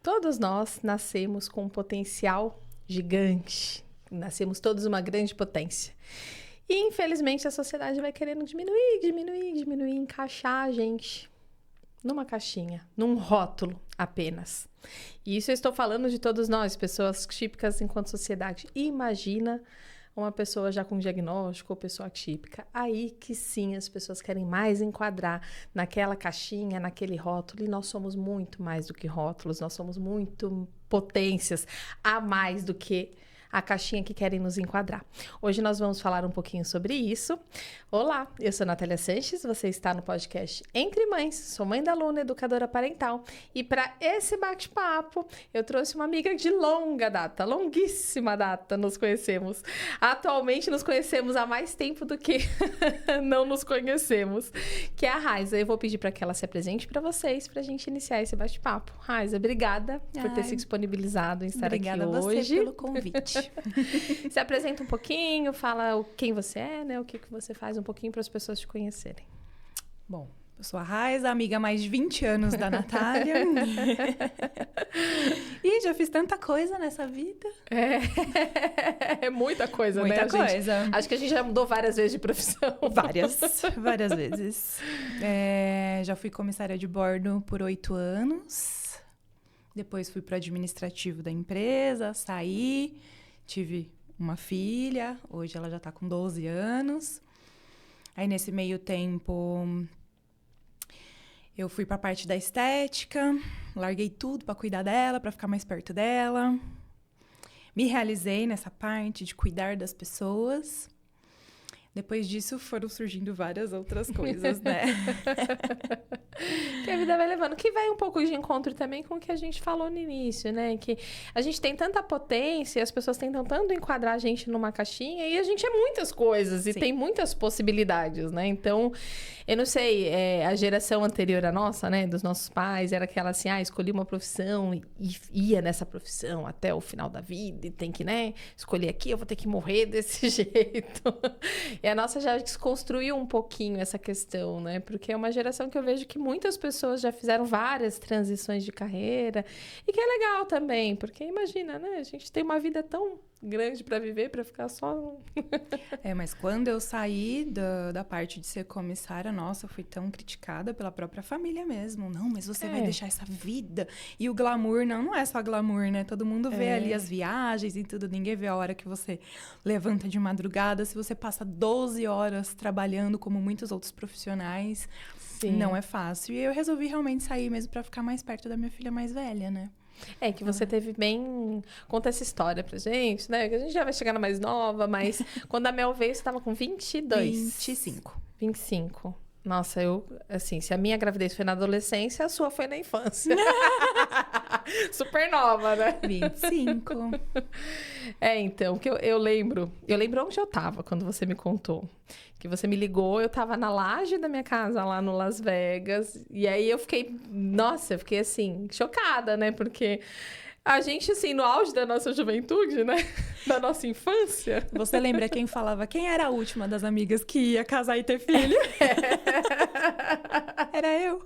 Todos nós nascemos com um potencial gigante. Nascemos todos uma grande potência. E, infelizmente, a sociedade vai querendo diminuir, encaixar a gente numa caixinha, num rótulo apenas. E isso eu estou falando de todos nós, pessoas típicas enquanto sociedade. Imagina uma pessoa já com diagnóstico ou pessoa atípica. Aí que sim, as pessoas querem mais enquadrar naquela caixinha, naquele rótulo. E nós somos muito mais do que rótulos, nós somos muito potências a mais do que a caixinha que querem nos enquadrar. Hoje nós vamos falar um pouquinho sobre isso. Olá, eu sou Natália Sanches, você está no podcast Entre Mães, sou mãe da Luna, educadora parental. E para esse bate-papo, eu trouxe uma amiga de longa data, longuíssima data, nos conhecemos. Atualmente nos conhecemos há mais tempo do que não nos conhecemos, que é a Raiza. Eu vou pedir para que ela se apresente para vocês, para a gente iniciar esse bate-papo. Raiza, obrigada por ter se disponibilizado em estar aqui hoje. Obrigada a você pelo convite. Se apresenta um pouquinho, fala quem você é, né? O que você faz um pouquinho para as pessoas te conhecerem. Bom, eu sou a Raiza, amiga há mais de 20 anos da Natália. E já fiz tanta coisa nessa vida. É muita coisa, Muita né? coisa. Acho que a gente já mudou várias vezes de profissão. Várias vezes. Já fui comissária de bordo por 8 anos. Depois fui para o administrativo da empresa, saí. Tive uma filha, hoje ela já está com 12 anos. Aí, nesse meio tempo, eu fui para a parte da estética, larguei tudo para cuidar dela, para ficar mais perto dela. Me realizei nessa parte de cuidar das pessoas. Depois disso, foram surgindo várias outras coisas, né? Que a vida vai levando. Que vai um pouco de encontro também com o que a gente falou no início, né? Que a gente tem tanta potência, as pessoas tentam tanto enquadrar a gente numa caixinha e a gente é muitas coisas e tem muitas possibilidades, né? Então, eu não sei, a geração anterior à nossa, né? Dos nossos pais, era aquela assim, escolhi uma profissão e ia nessa profissão até o final da vida e tem que, né? Escolher aqui, eu vou ter que morrer desse jeito. E a nossa já desconstruiu um pouquinho essa questão, né? Porque é uma geração que eu vejo que muitas pessoas já fizeram várias transições de carreira e que é legal também, porque imagina, né? A gente tem uma vida tão grande para viver, para ficar só... Mas quando eu saí da parte de ser comissária, nossa, eu fui tão criticada pela própria família mesmo. Não, mas você vai deixar essa vida. E o glamour, não é só glamour, né? Todo mundo vê ali as viagens e tudo. Ninguém vê a hora que você levanta de madrugada. Se você passa 12 horas trabalhando como muitos outros profissionais, não é fácil. E eu resolvi realmente sair mesmo para ficar mais perto da minha filha mais velha, né? Que você teve bem... Conta essa história pra gente, né? Que a gente já vai chegar na mais nova, mas quando a Mel veio, você tava com 22. 25. Nossa, assim, se a minha gravidez foi na adolescência, a sua foi na infância. Super nova, né? 25. Então, que eu lembro onde eu tava quando você me contou. Que você me ligou, eu tava na laje da minha casa lá no Las Vegas. E aí eu fiquei assim, chocada, né? Porque a gente, assim, no auge da nossa juventude, né? Da nossa infância. Você lembra quem falava? Quem era a última das amigas que ia casar e ter filho? Era eu.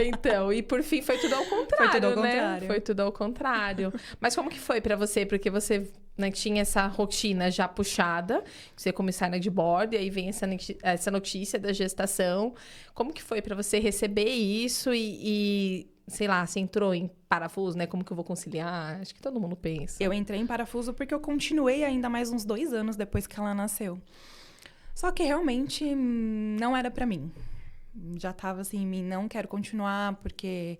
Então, e por fim foi tudo ao contrário, Foi tudo ao né? contrário. Foi tudo ao contrário. Mas como que foi pra você? Porque você, né, tinha essa rotina já puxada, você comissária de bordo, e aí vem essa notícia da gestação. Como que foi pra você receber isso e sei lá, você entrou em parafuso, né? Como que eu vou conciliar? Acho que todo mundo pensa. Eu entrei em parafuso porque eu continuei ainda mais uns 2 anos depois que ela nasceu. Só que realmente não era pra mim. Já tava assim em mim, não quero continuar, porque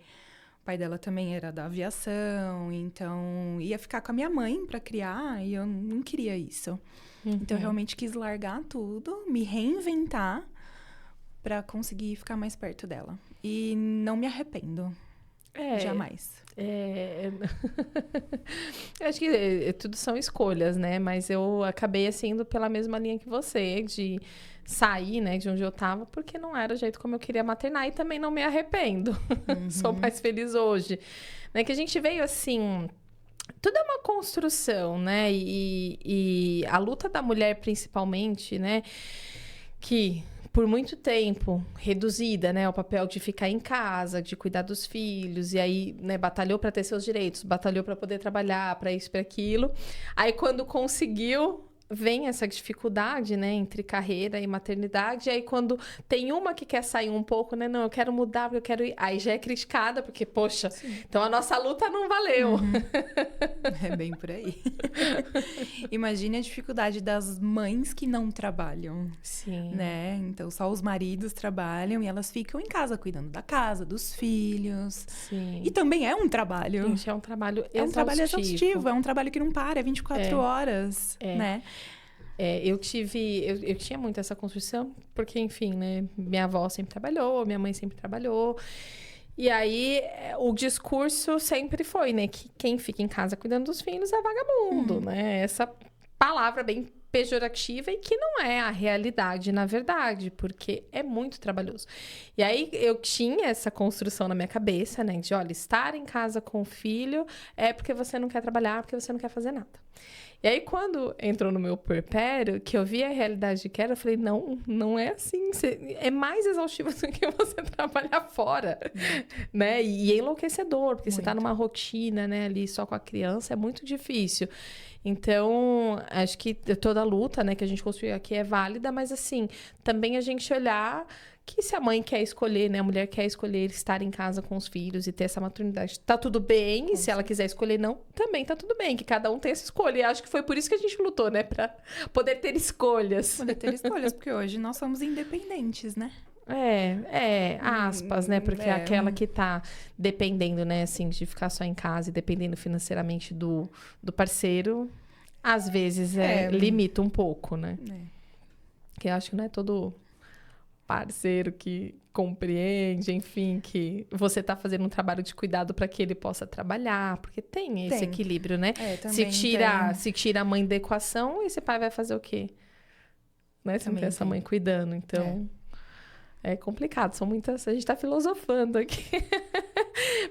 o pai dela também era da aviação, então ia ficar com a minha mãe pra criar e eu não queria isso. Então eu realmente quis largar tudo, me reinventar pra conseguir ficar mais perto dela. E não me arrependo. Jamais. Eu acho que tudo são escolhas, né? Mas eu acabei assim indo pela mesma linha que você, de sair, né, de onde eu tava, porque não era o jeito como eu queria maternar e também não me arrependo. Sou mais feliz hoje. Né? Que a gente veio assim... Tudo é uma construção, né? E a luta da mulher, principalmente, né? Que... por muito tempo, reduzida, né? O papel de ficar em casa, de cuidar dos filhos. E aí, né, batalhou para ter seus direitos, batalhou para poder trabalhar, para isso, para aquilo. Aí, quando conseguiu, vem essa dificuldade, né, entre carreira e maternidade. E aí, quando tem uma que quer sair um pouco, né? Não, eu quero mudar, porque eu quero ir. Aí já é criticada, porque, poxa, então a nossa luta não valeu. É bem por aí. Imagine a dificuldade das mães que não trabalham. Sim. Né? Então, só os maridos trabalham e elas ficam em casa cuidando da casa, dos filhos. Sim. E também é um trabalho. Gente, é um trabalho exaustivo. É um trabalho exaustivo, é um trabalho que não para, é 24 horas, né? Eu tinha muito essa construção, porque, enfim, né? Minha avó sempre trabalhou, minha mãe sempre trabalhou. E aí, o discurso sempre foi, né? Que quem fica em casa cuidando dos filhos é vagabundo, né? Essa palavra bem pejorativa e que não é a realidade, na verdade, porque é muito trabalhoso. E aí, eu tinha essa construção na minha cabeça, né? De, olha, estar em casa com o filho é porque você não quer trabalhar, porque você não quer fazer nada. E aí, quando entrou no meu puerpério, que eu vi a realidade que era, eu falei, não é assim. É mais exaustivo do que você trabalhar fora, né? E é enlouquecedor, porque você tá numa rotina, né, ali só com a criança, é muito difícil. Então, acho que toda a luta, né, que a gente construiu aqui é válida, mas, assim, também a gente olhar que se a mãe quer escolher, né, a mulher quer escolher estar em casa com os filhos e ter essa maternidade, tá tudo bem. E se ela quiser escolher não, também tá tudo bem, que cada um tem essa escolha. E acho que foi por isso que a gente lutou, né, pra poder ter escolhas. Poder ter escolhas, porque hoje nós somos independentes, né? Aspas, né? Porque aquela que tá dependendo, né, assim, de ficar só em casa e dependendo financeiramente do parceiro, às vezes limita um pouco, né? Que eu acho que não é todo parceiro que compreende, enfim, que você tá fazendo um trabalho de cuidado para que ele possa trabalhar, porque tem esse equilíbrio, né? Se tira a mãe da equação, esse pai vai fazer o quê? Né? Se não tem essa mãe cuidando, então... É complicado, são muitas... A gente tá filosofando aqui.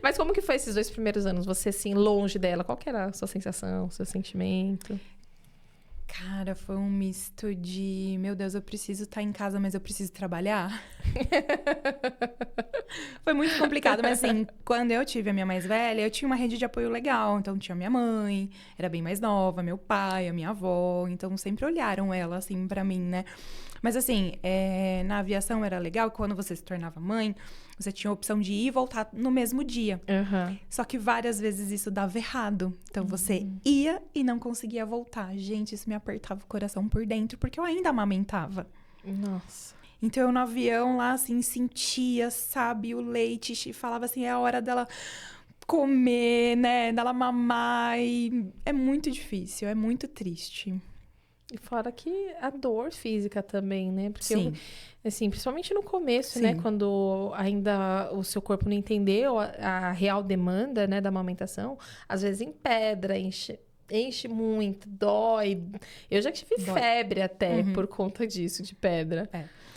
Mas como que foi esses 2 primeiros anos? Você, assim, longe dela, qual que era a sua sensação, o seu sentimento? Cara, foi um misto de... Meu Deus, eu preciso estar em casa, mas eu preciso trabalhar. Foi muito complicado, mas assim, quando eu tive a minha mais velha, eu tinha uma rede de apoio legal. Então, tinha minha mãe, era bem mais nova, meu pai, a minha avó. Então, sempre olharam ela, assim, pra mim, né? Mas assim, na aviação era legal que quando você se tornava mãe, você tinha a opção de ir e voltar no mesmo dia. Só que várias vezes isso dava errado. Então, você ia e não conseguia voltar. Gente, isso me apertava o coração por dentro, porque eu ainda amamentava. Nossa. Então, eu no avião lá, assim, sentia, sabe, o leite, e falava assim, é a hora dela comer, né, dela mamar. E é muito difícil, é muito triste. E fora que a dor física também, né? Porque, assim, principalmente no começo, né? Quando ainda o seu corpo não entendeu a real demanda, né, da amamentação, às vezes empedra, enche muito, dói. Eu já tive febre até por conta disso, de pedra.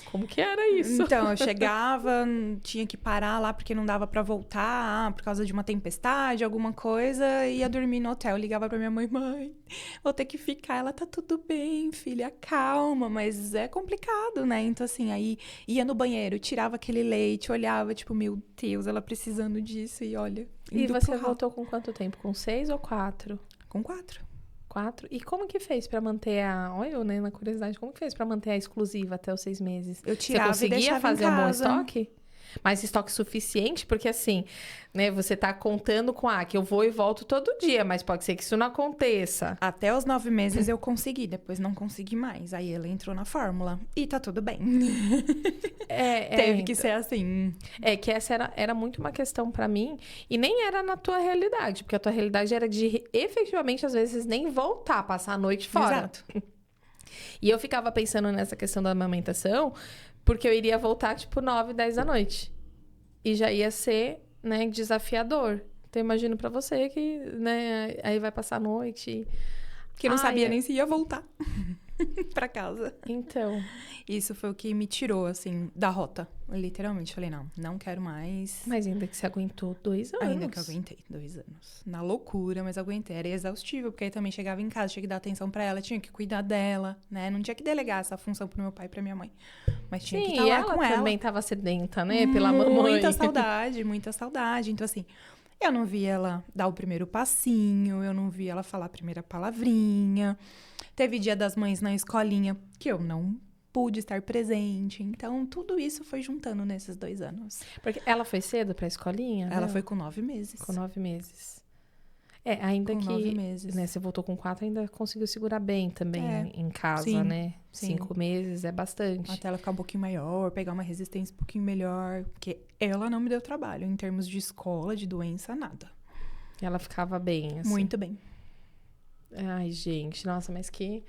Como que era isso? Então, eu chegava, tinha que parar lá porque não dava pra voltar, por causa de uma tempestade, alguma coisa, ia dormir no hotel. Ligava pra minha mãe, vou ter que ficar. Ela, tá tudo bem, filha, calma, mas é complicado, né? Então, assim, aí ia no banheiro, tirava aquele leite, olhava, tipo, meu Deus, ela precisando disso, e olha. E você voltou com quanto tempo? Com 6 ou 4? Com 4. 4? E como que fez pra manter olha eu, né, na curiosidade, como que fez pra manter a exclusiva até os 6 meses? Eu tirava Você e deixava conseguia fazer em um bom casa. estoque? Mas estoque suficiente? Porque assim, né, você tá contando com, que eu vou e volto todo dia, mas pode ser que isso não aconteça. Até os 9 meses eu consegui, depois não consegui mais. Aí ela entrou na fórmula e tá tudo bem. Teve que ser assim. Que essa era muito uma questão pra mim, e nem era na tua realidade, porque a tua realidade era de efetivamente, às vezes, nem voltar, passar a noite fora. Exato. E eu ficava pensando nessa questão da amamentação, porque eu iria voltar, tipo, 9, 10 da noite. E já ia ser, né, desafiador. Então, eu imagino pra você que, né, aí vai passar a noite. Que não sabia nem se ia voltar pra casa. Então. Isso foi o que me tirou, assim, da rota. Literalmente, falei, não quero mais. Mas ainda que você aguentou 2 anos. Ainda que eu aguentei 2 anos. Na loucura, mas aguentei. Era exaustivo, porque aí também chegava em casa, tinha que dar atenção pra ela, tinha que cuidar dela, né? Não tinha que delegar essa função pro meu pai e pra minha mãe. Mas tinha que Sim, estar e lá ela com ela. também tava sedenta, né? Pela mamãe. Muita saudade, muita saudade. Então, assim, eu não vi ela dar o primeiro passinho, eu não vi ela falar a primeira palavrinha. Teve Dia das Mães na escolinha que eu não pude estar presente. Então, tudo isso foi juntando nesses 2 anos. Porque ela foi cedo pra escolinha? Ela né? foi com 9 meses. Com 9 meses. Ainda Com que 9 meses. né, você voltou com 4, ainda conseguiu segurar bem também em casa, sim, né? sim. 5 meses é bastante. Até ela ficar um pouquinho maior, pegar uma resistência um pouquinho melhor. Porque ela não me deu trabalho em termos de escola, de doença, nada. Ela ficava bem, assim. Muito bem. Ai, gente, nossa, mas que...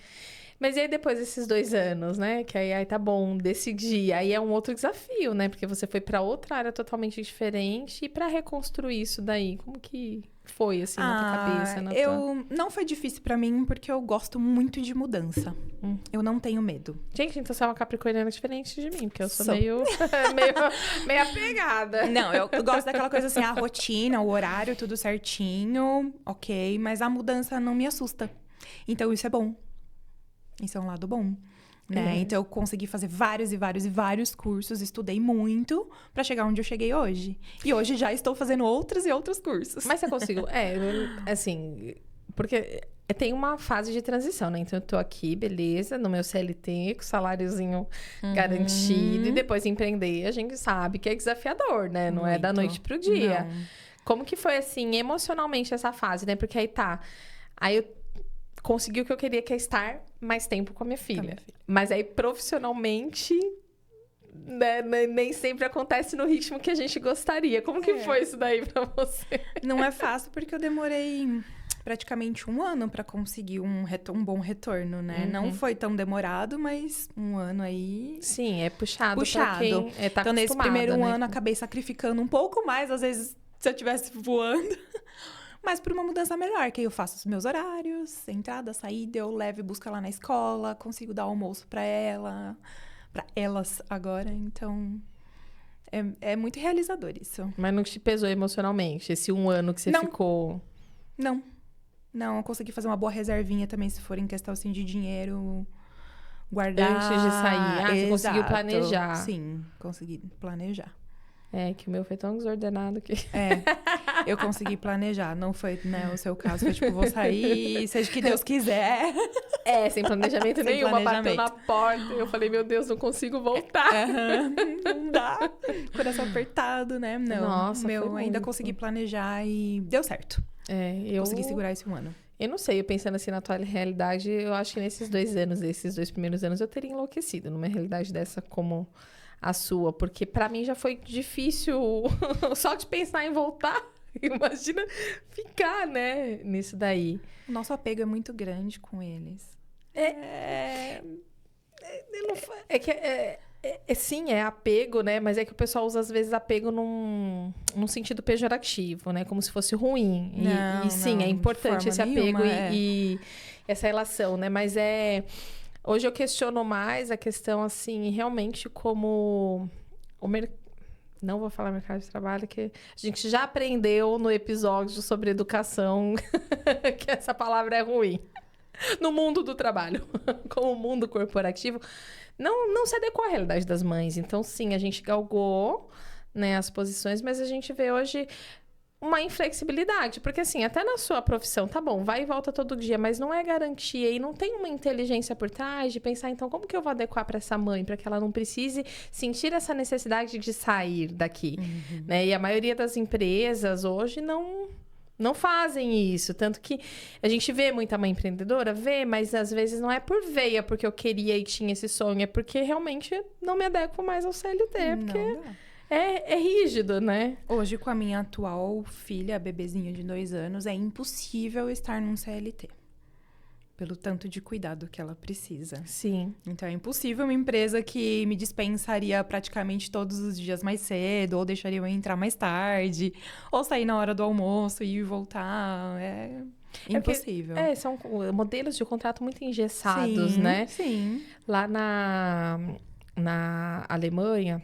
Mas e aí depois desses 2 anos, né? Que aí tá bom, decidir. Aí é um outro desafio, né? Porque você foi pra outra área totalmente diferente. E pra reconstruir isso daí, como que foi, assim, na tua cabeça? Não foi difícil pra mim, porque eu gosto muito de mudança. Eu não tenho medo. Gente, então você é uma capricorniana diferente de mim, porque eu sou Sou. meio apegada. Não, eu gosto daquela coisa assim, a rotina, o horário, tudo certinho, ok. Mas a mudança não me assusta. Então, isso é bom. Isso é um lado bom, né? Então, eu consegui fazer vários e vários e vários cursos, estudei muito pra chegar onde eu cheguei hoje. E hoje já estou fazendo outros e outros cursos. Mas você conseguiu... assim... Porque tem uma fase de transição, né? Então, eu tô aqui, beleza, no meu CLT, com saláriozinho garantido. E depois empreender, a gente sabe que é desafiador, né? Não é da noite pro dia. Não. Como que foi, assim, emocionalmente essa fase, né? Porque aí tá... Aí eu consegui o que eu queria, que é estar mais tempo com a minha filha. Mas aí, profissionalmente... Né, nem sempre acontece no ritmo que a gente gostaria. Como que foi isso daí pra você? Não é fácil, porque eu demorei praticamente 1 ano pra conseguir um bom retorno, né? Não foi tão demorado, mas 1 ano aí... Sim, é puxado. Pra quem tá então, nesse acostumada, primeiro né? ano, acabei sacrificando um pouco mais, às vezes, se eu estivesse voando. Mas por uma mudança melhor, que aí eu faço os meus horários, entrada, saída, eu levo e busco ela na escola, consigo dar almoço pra ela, pra elas agora, então... É muito realizador isso. Mas não te pesou emocionalmente, esse 1 ano que você ficou... Não, eu consegui fazer uma boa reservinha também, se for em questão assim, de dinheiro, guardar. Antes de sair. Você conseguiu Exato. planejar. Sim, consegui planejar. Que o meu foi tão desordenado que... Eu consegui planejar. Não foi, né, o seu caso. Foi tipo, vou sair, seja o que Deus quiser. Sem planejamento Sem nenhum. planejamento. Bateu na porta. Eu falei, meu Deus, não consigo voltar. Não dá. Coração apertado, né? Não. Nossa, meu, foi ainda muito. consegui planejar e deu certo. Consegui segurar esse 1 ano. Eu não sei, eu pensando assim na tua realidade, eu acho que nesses 2 anos, esses 2 primeiros anos, eu teria enlouquecido numa realidade dessa como a sua. Porque pra mim já foi difícil só de pensar em voltar. Imagina ficar, né, nisso daí. O nosso apego é muito grande com eles. Sim, é apego, né? Mas é que o pessoal usa, às vezes, apego num sentido pejorativo, né? Como se fosse ruim. E sim, não, é importante de esse forma apego nenhuma, e essa relação, né? Mas hoje eu questiono mais a questão, assim, realmente como não vou falar mercado de trabalho, que a gente já aprendeu no episódio sobre educação que essa palavra é ruim. No mundo do trabalho, como o mundo corporativo, não se adequou à realidade das mães. Então, sim, a gente galgou, né, as posições, mas a gente vê hoje uma inflexibilidade. Porque, assim, até na sua profissão, tá bom, vai e volta todo dia, mas não é garantia e não tem uma inteligência por trás de pensar, então, como que eu vou adequar para essa mãe, para que ela não precise sentir essa necessidade de sair daqui, né? E a maioria das empresas hoje não fazem isso. Tanto que a gente vê muita mãe empreendedora, mas às vezes não é por veia, porque eu queria e tinha esse sonho, é porque realmente não me adequo mais ao CLT, porque Não dá. é rígido, né? Hoje, com a minha atual filha, a bebezinha de 2 anos, é impossível estar num CLT. Pelo tanto de cuidado que ela precisa. Sim. Então, é impossível uma empresa que me dispensaria praticamente todos os dias mais cedo, ou deixaria eu entrar mais tarde, ou sair na hora do almoço e voltar. É impossível. São modelos de contrato muito engessados, sim, né? Sim. Lá na Alemanha,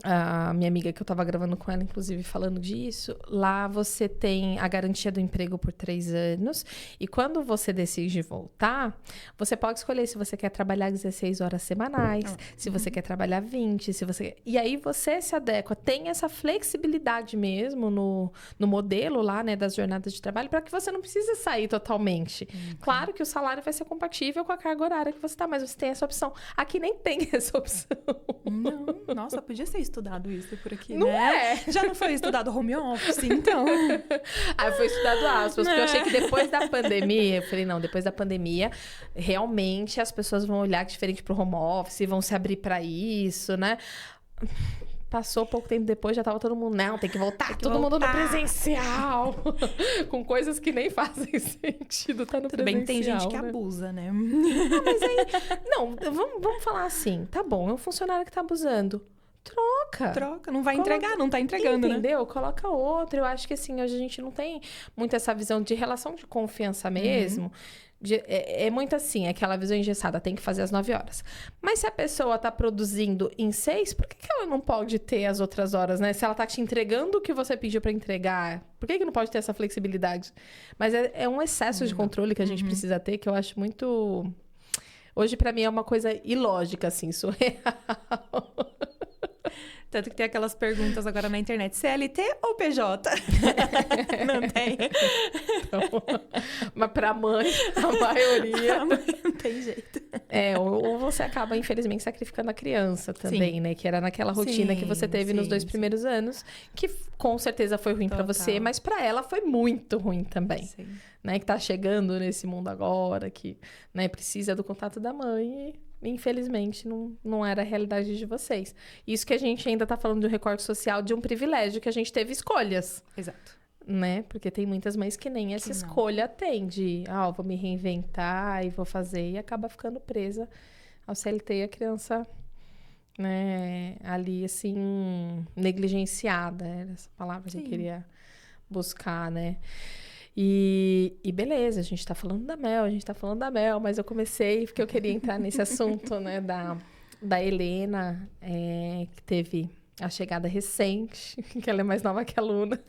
a minha amiga que eu tava gravando com ela, inclusive, falando disso, lá você tem a garantia do emprego por 3 anos, e quando você decide voltar, você pode escolher se você quer trabalhar 16 horas semanais, se você quer trabalhar 20, se você... E aí você se adequa, tem essa flexibilidade mesmo no modelo lá, né, das jornadas de trabalho, para que você não precise sair totalmente. Claro que o salário vai ser compatível com a carga horária que você tá, mas você tem essa opção. Aqui nem tem essa opção. Não, nossa, podia ser estudado isso por aqui, Não né? é? Já não foi estudado home office, então. Aí foi estudado aspas, porque eu achei que depois da pandemia, eu falei, não, depois da pandemia, realmente as pessoas vão olhar diferente pro home office, vão se abrir pra isso, né? Passou pouco tempo depois, já tava todo mundo, não, tem que voltar, todo mundo no presencial. Com coisas que nem fazem sentido, tá no Tudo presencial. bem, tem gente que né? abusa, né? Não, mas aí, não, vamos falar assim, tá bom, é um funcionário que tá abusando. Troca. Não vai entregar, não tá entregando, né? Entendeu? Coloca outro. Eu acho que assim, hoje a gente não tem muito essa visão de relação de confiança mesmo. É muito assim, aquela visão engessada, tem que fazer às 9 horas. Mas se a pessoa tá produzindo em 6, por que ela não pode ter as outras horas, né? Se ela tá te entregando o que você pediu pra entregar, por que não pode ter essa flexibilidade? Mas é um excesso de controle que a gente precisa ter, que eu acho muito... Hoje, pra mim, é uma coisa ilógica, assim, surreal. Tanto que tem aquelas perguntas agora na internet, CLT ou PJ? Não tem. Então, mas pra mãe, a maioria... A mãe não tem jeito. Ou você acaba, infelizmente, sacrificando a criança também, né? Que era naquela rotina que você teve nos 2 primeiros anos, que com certeza foi ruim pra você, mas pra ela foi muito ruim também. Sim. Né? Que tá chegando nesse mundo agora, que, né, precisa do contato da mãe e, infelizmente, não era a realidade de vocês. Isso que a gente ainda tá falando de um recorte social, de um privilégio, que a gente teve escolhas. Exato. Né? Porque tem muitas mães que nem essa escolha tem de, vou me reinventar e vou fazer, e acaba ficando presa ao CLT e a criança, né, ali, assim, negligenciada. Era essa palavra que eu queria buscar, né? E beleza, a gente tá falando da Mel, mas eu comecei porque eu queria entrar nesse assunto, né, da Helena, que teve a chegada recente, que ela é mais nova que a Luna.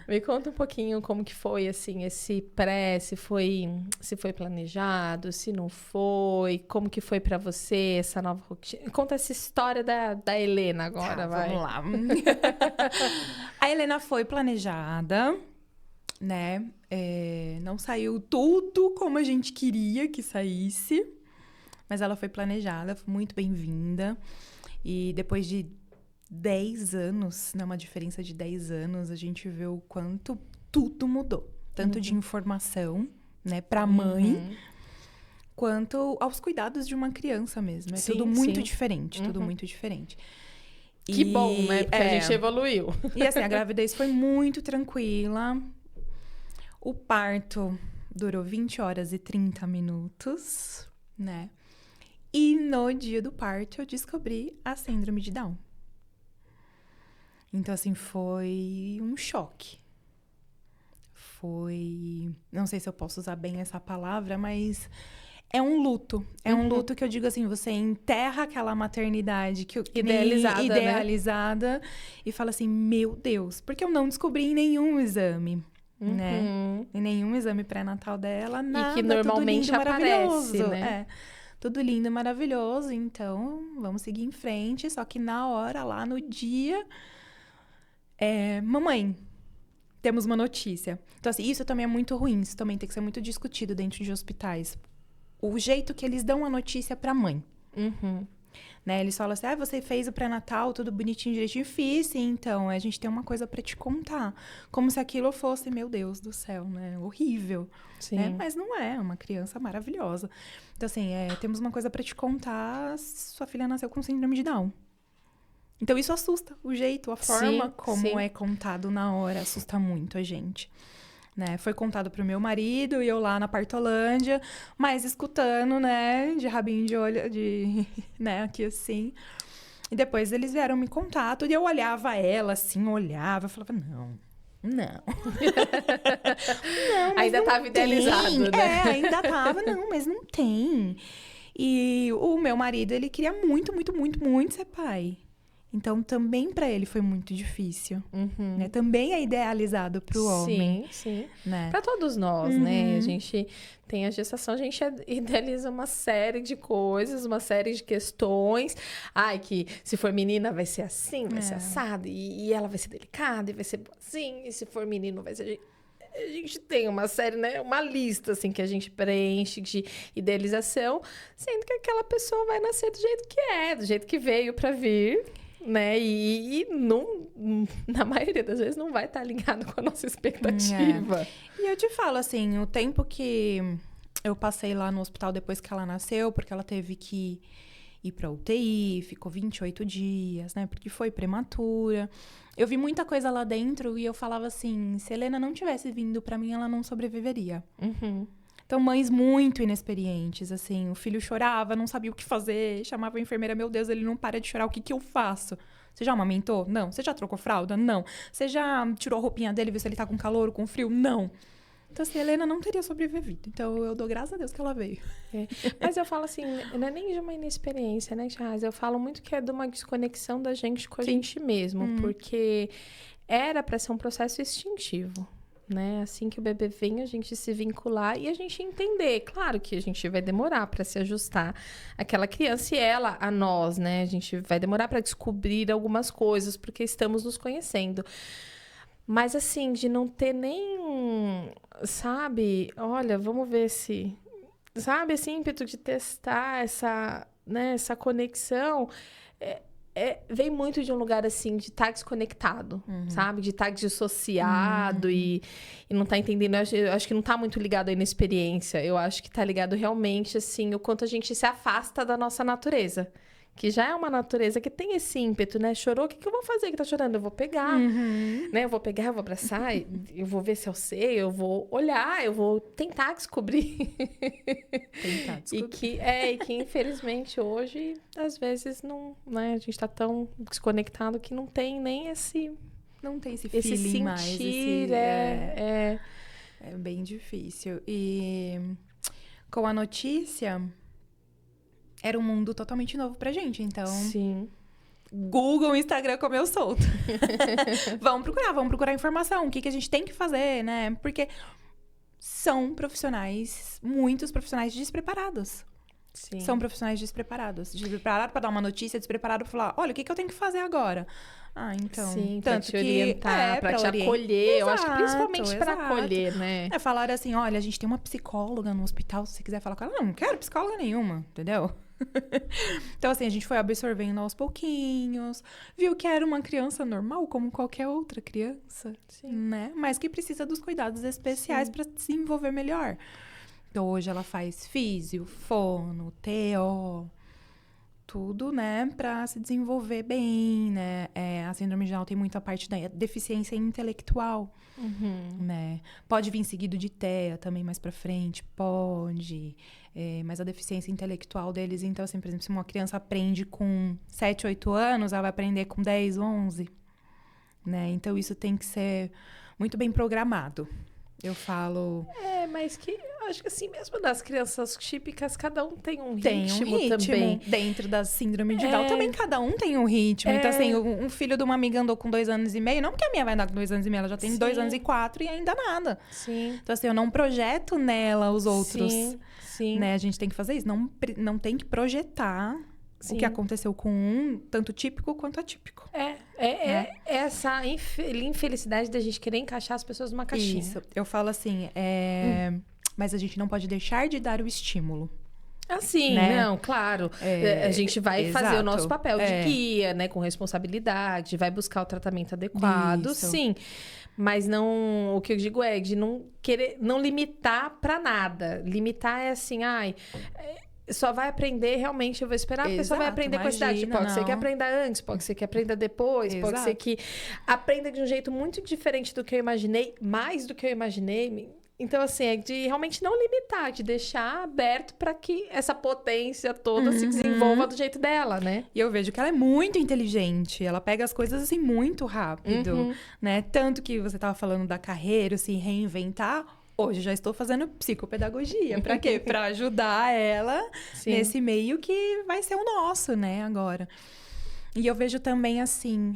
Me conta um pouquinho como que foi, assim, esse pré, se foi planejado, se não foi, como que foi pra você essa nova rotina. Conta essa história da Helena agora, vai. Vamos lá. A Helena foi planejada, né? Não saiu tudo como a gente queria que saísse. Mas ela foi planejada, foi muito bem-vinda. E depois de 10 anos, né, uma diferença de 10 anos, a gente vê o quanto tudo mudou. Tanto de informação, né, pra mãe, quanto aos cuidados de uma criança mesmo. É tudo muito diferente, tudo muito diferente. Que bom, né? Porque a gente evoluiu. E assim, a gravidez foi muito tranquila. O parto durou 20 horas e 30 minutos, né? E no dia do parto eu descobri a síndrome de Down. Então, assim, foi um choque. Foi... Não sei se eu posso usar bem essa palavra, mas é um luto. É um luto que eu digo assim, você enterra aquela maternidade que idealizada, né? E fala assim, meu Deus, porque eu não descobri em nenhum exame. Né? Em nenhum exame pré-natal dela, nada. E que normalmente tudo lindo, aparece, maravilhoso. né? Tudo lindo e maravilhoso, então vamos seguir em frente. Só que na hora, lá no dia, mamãe, temos uma notícia. Então, assim, isso também é muito ruim, isso também tem que ser muito discutido dentro de hospitais. O jeito que eles dão a notícia pra mãe. Né? Eles falam assim, você fez o pré-natal, tudo bonitinho, direitinho. Fiz, sim, então, a gente tem uma coisa pra te contar. Como se aquilo fosse, meu Deus do céu, né? Horrível. Sim. Né? Mas não é uma criança maravilhosa. Então, assim, temos uma coisa pra te contar, sua filha nasceu com síndrome de Down. Então, isso assusta. O jeito, a forma como é contado na hora, assusta muito a gente. Né? Foi contado pro meu marido e eu lá na Partolândia, mas escutando, né, de rabinho de olho, né, aqui assim. E depois eles vieram me contar tudo e eu olhava ela assim, eu falava, não. Não, mas ainda não tava idealizado, né? Ainda tava, não, mas não tem. E o meu marido, ele queria muito, muito, muito, muito ser pai. Então, também para ele foi muito difícil, né? Também é idealizado para o homem. Sim. Né? Para todos nós, né? A gente tem a gestação, a gente idealiza uma série de coisas, uma série de questões. Ai, que se for menina vai ser assim, vai ser assado, e ela vai ser delicada, e vai ser assim, e se for menino vai ser... A gente tem uma série, né? Uma lista, assim, que a gente preenche de idealização, sendo que aquela pessoa vai nascer do jeito que é, do jeito que veio para vir... Né? E não, na maioria das vezes não vai estar alinhado com a nossa expectativa. E eu te falo, assim, o tempo que eu passei lá no hospital depois que ela nasceu, porque ela teve que ir pra UTI, ficou 28 dias, né? Porque foi prematura. Eu vi muita coisa lá dentro e eu falava assim, se a Helena não tivesse vindo pra mim, ela não sobreviveria. Então, mães muito inexperientes, assim, o filho chorava, não sabia o que fazer, chamava a enfermeira, meu Deus, ele não para de chorar, o que eu faço? Você já amamentou? Não. Você já trocou fralda? Não. Você já tirou a roupinha dele, viu se ele tá com calor ou com frio? Não. Então, assim, a Helena não teria sobrevivido. Então, eu dou graças a Deus que ela veio. Mas eu falo assim, não é nem de uma inexperiência, né, Chaz? Eu falo muito que é de uma desconexão da gente com a gente mesmo, porque era para ser um processo instintivo. Né? Assim que o bebê vem, a gente se vincular e a gente entender. Claro que a gente vai demorar para se ajustar àquela criança e ela a nós, né? A gente vai demorar para descobrir algumas coisas porque estamos nos conhecendo. Mas assim, de não ter nem, sabe? Olha, vamos ver se, sabe, esse ímpeto de testar essa, né, essa conexão. Vem muito de um lugar, assim, de estar desconectado, sabe? De estar dissociado e não estar entendendo. Eu acho que não está muito ligado à inexperiência. Eu acho que está ligado realmente, assim, o quanto a gente se afasta da nossa natureza. Que já é uma natureza que tem esse ímpeto, né? Chorou, o que eu vou fazer que tá chorando? Eu vou pegar, né? Eu vou pegar, eu vou abraçar, eu vou ver se eu sei, eu vou olhar, eu vou tentar descobrir. E que infelizmente hoje, às vezes, não, né? A gente tá tão desconectado que não tem nem esse... Não tem esse esse feeling sentir, mais. É bem difícil. E com a notícia... Era um mundo totalmente novo pra gente, então... Sim. Google, Instagram comeu solto. Vamos procurar informação. O que a gente tem que fazer, né? Porque são muitos profissionais despreparados. Sim. São profissionais despreparados. Despreparados pra dar uma notícia, despreparados pra falar, olha, o que eu tenho que fazer agora? Ah, então... Sim, tanto pra te orientar, pra te acolher. Eu acho que principalmente pra acolher, né? Falar assim, olha, a gente tem uma psicóloga no hospital, se você quiser falar com ela. Não quero psicóloga nenhuma, entendeu? Então, assim, a gente foi absorvendo aos pouquinhos, viu que era uma criança normal, como qualquer outra criança, né? Mas que precisa dos cuidados especiais para se desenvolver melhor. Então, hoje ela faz físio, fono, TO, tudo, né? Para se desenvolver bem, né? A síndrome de Down tem muito a parte da deficiência intelectual, né? Pode vir seguido de TEA também mais para frente, pode... mas a deficiência intelectual deles, então, assim, por exemplo, se uma criança aprende com 7, 8 anos, ela vai aprender com 10, 11, né? Então, isso tem que ser muito bem programado. Eu falo... mas que eu acho que assim, mesmo das crianças típicas, cada um tem um ritmo também. Dentro da síndrome de Down, também cada um tem um ritmo. Então, assim, um filho de uma amiga andou com 2 anos e meio, não porque a minha vai andar com 2 anos e meio, ela já tem 2 anos e 4 e ainda nada. Sim. Então, assim, eu não projeto nela os outros. Sim. Né? A gente tem que fazer isso. Não tem que projetar o que aconteceu com um, tanto típico quanto atípico. Essa infelicidade da gente querer encaixar as pessoas numa caixinha. Isso. Eu falo assim, mas a gente não pode deixar de dar o estímulo. Assim, né? Não, claro. A gente vai fazer o nosso papel de guia, né? Com responsabilidade, vai buscar o tratamento adequado, Isso. sim. Mas não, o que eu digo é de não querer, não limitar pra nada. Limitar é assim, só vai aprender, realmente, eu vou esperar, porque só vai aprender com a idade. Pode ser que aprenda antes, pode ser que aprenda depois, pode ser que aprenda de um jeito muito diferente do que eu imaginei, mais do que eu imaginei. Então, assim, é de realmente não limitar, de deixar aberto para que essa potência toda se desenvolva do jeito dela, né? E eu vejo que ela é muito inteligente, ela pega as coisas, assim, muito rápido, né? Tanto que você tava falando da carreira, se reinventar, Hoje eu já estou fazendo psicopedagogia. Para quê? Para ajudar ela nesse meio que vai ser o nosso, né, agora. E eu vejo também, assim,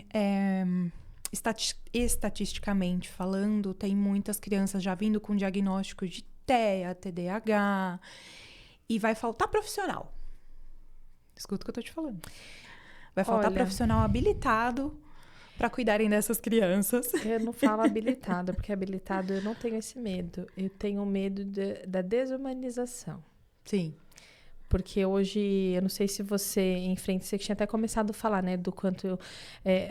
estatisticamente falando, tem muitas crianças já vindo com diagnóstico de TEA, TDAH, e vai faltar profissional. Escuta o que eu tô te falando. Vai faltar profissional habilitado para cuidarem dessas crianças. Eu não falo habilitado, porque habilitado eu não tenho esse medo. Eu tenho medo da desumanização. Sim. Porque hoje, eu não sei se você enfrenta, você tinha até começado a falar, né, do quanto,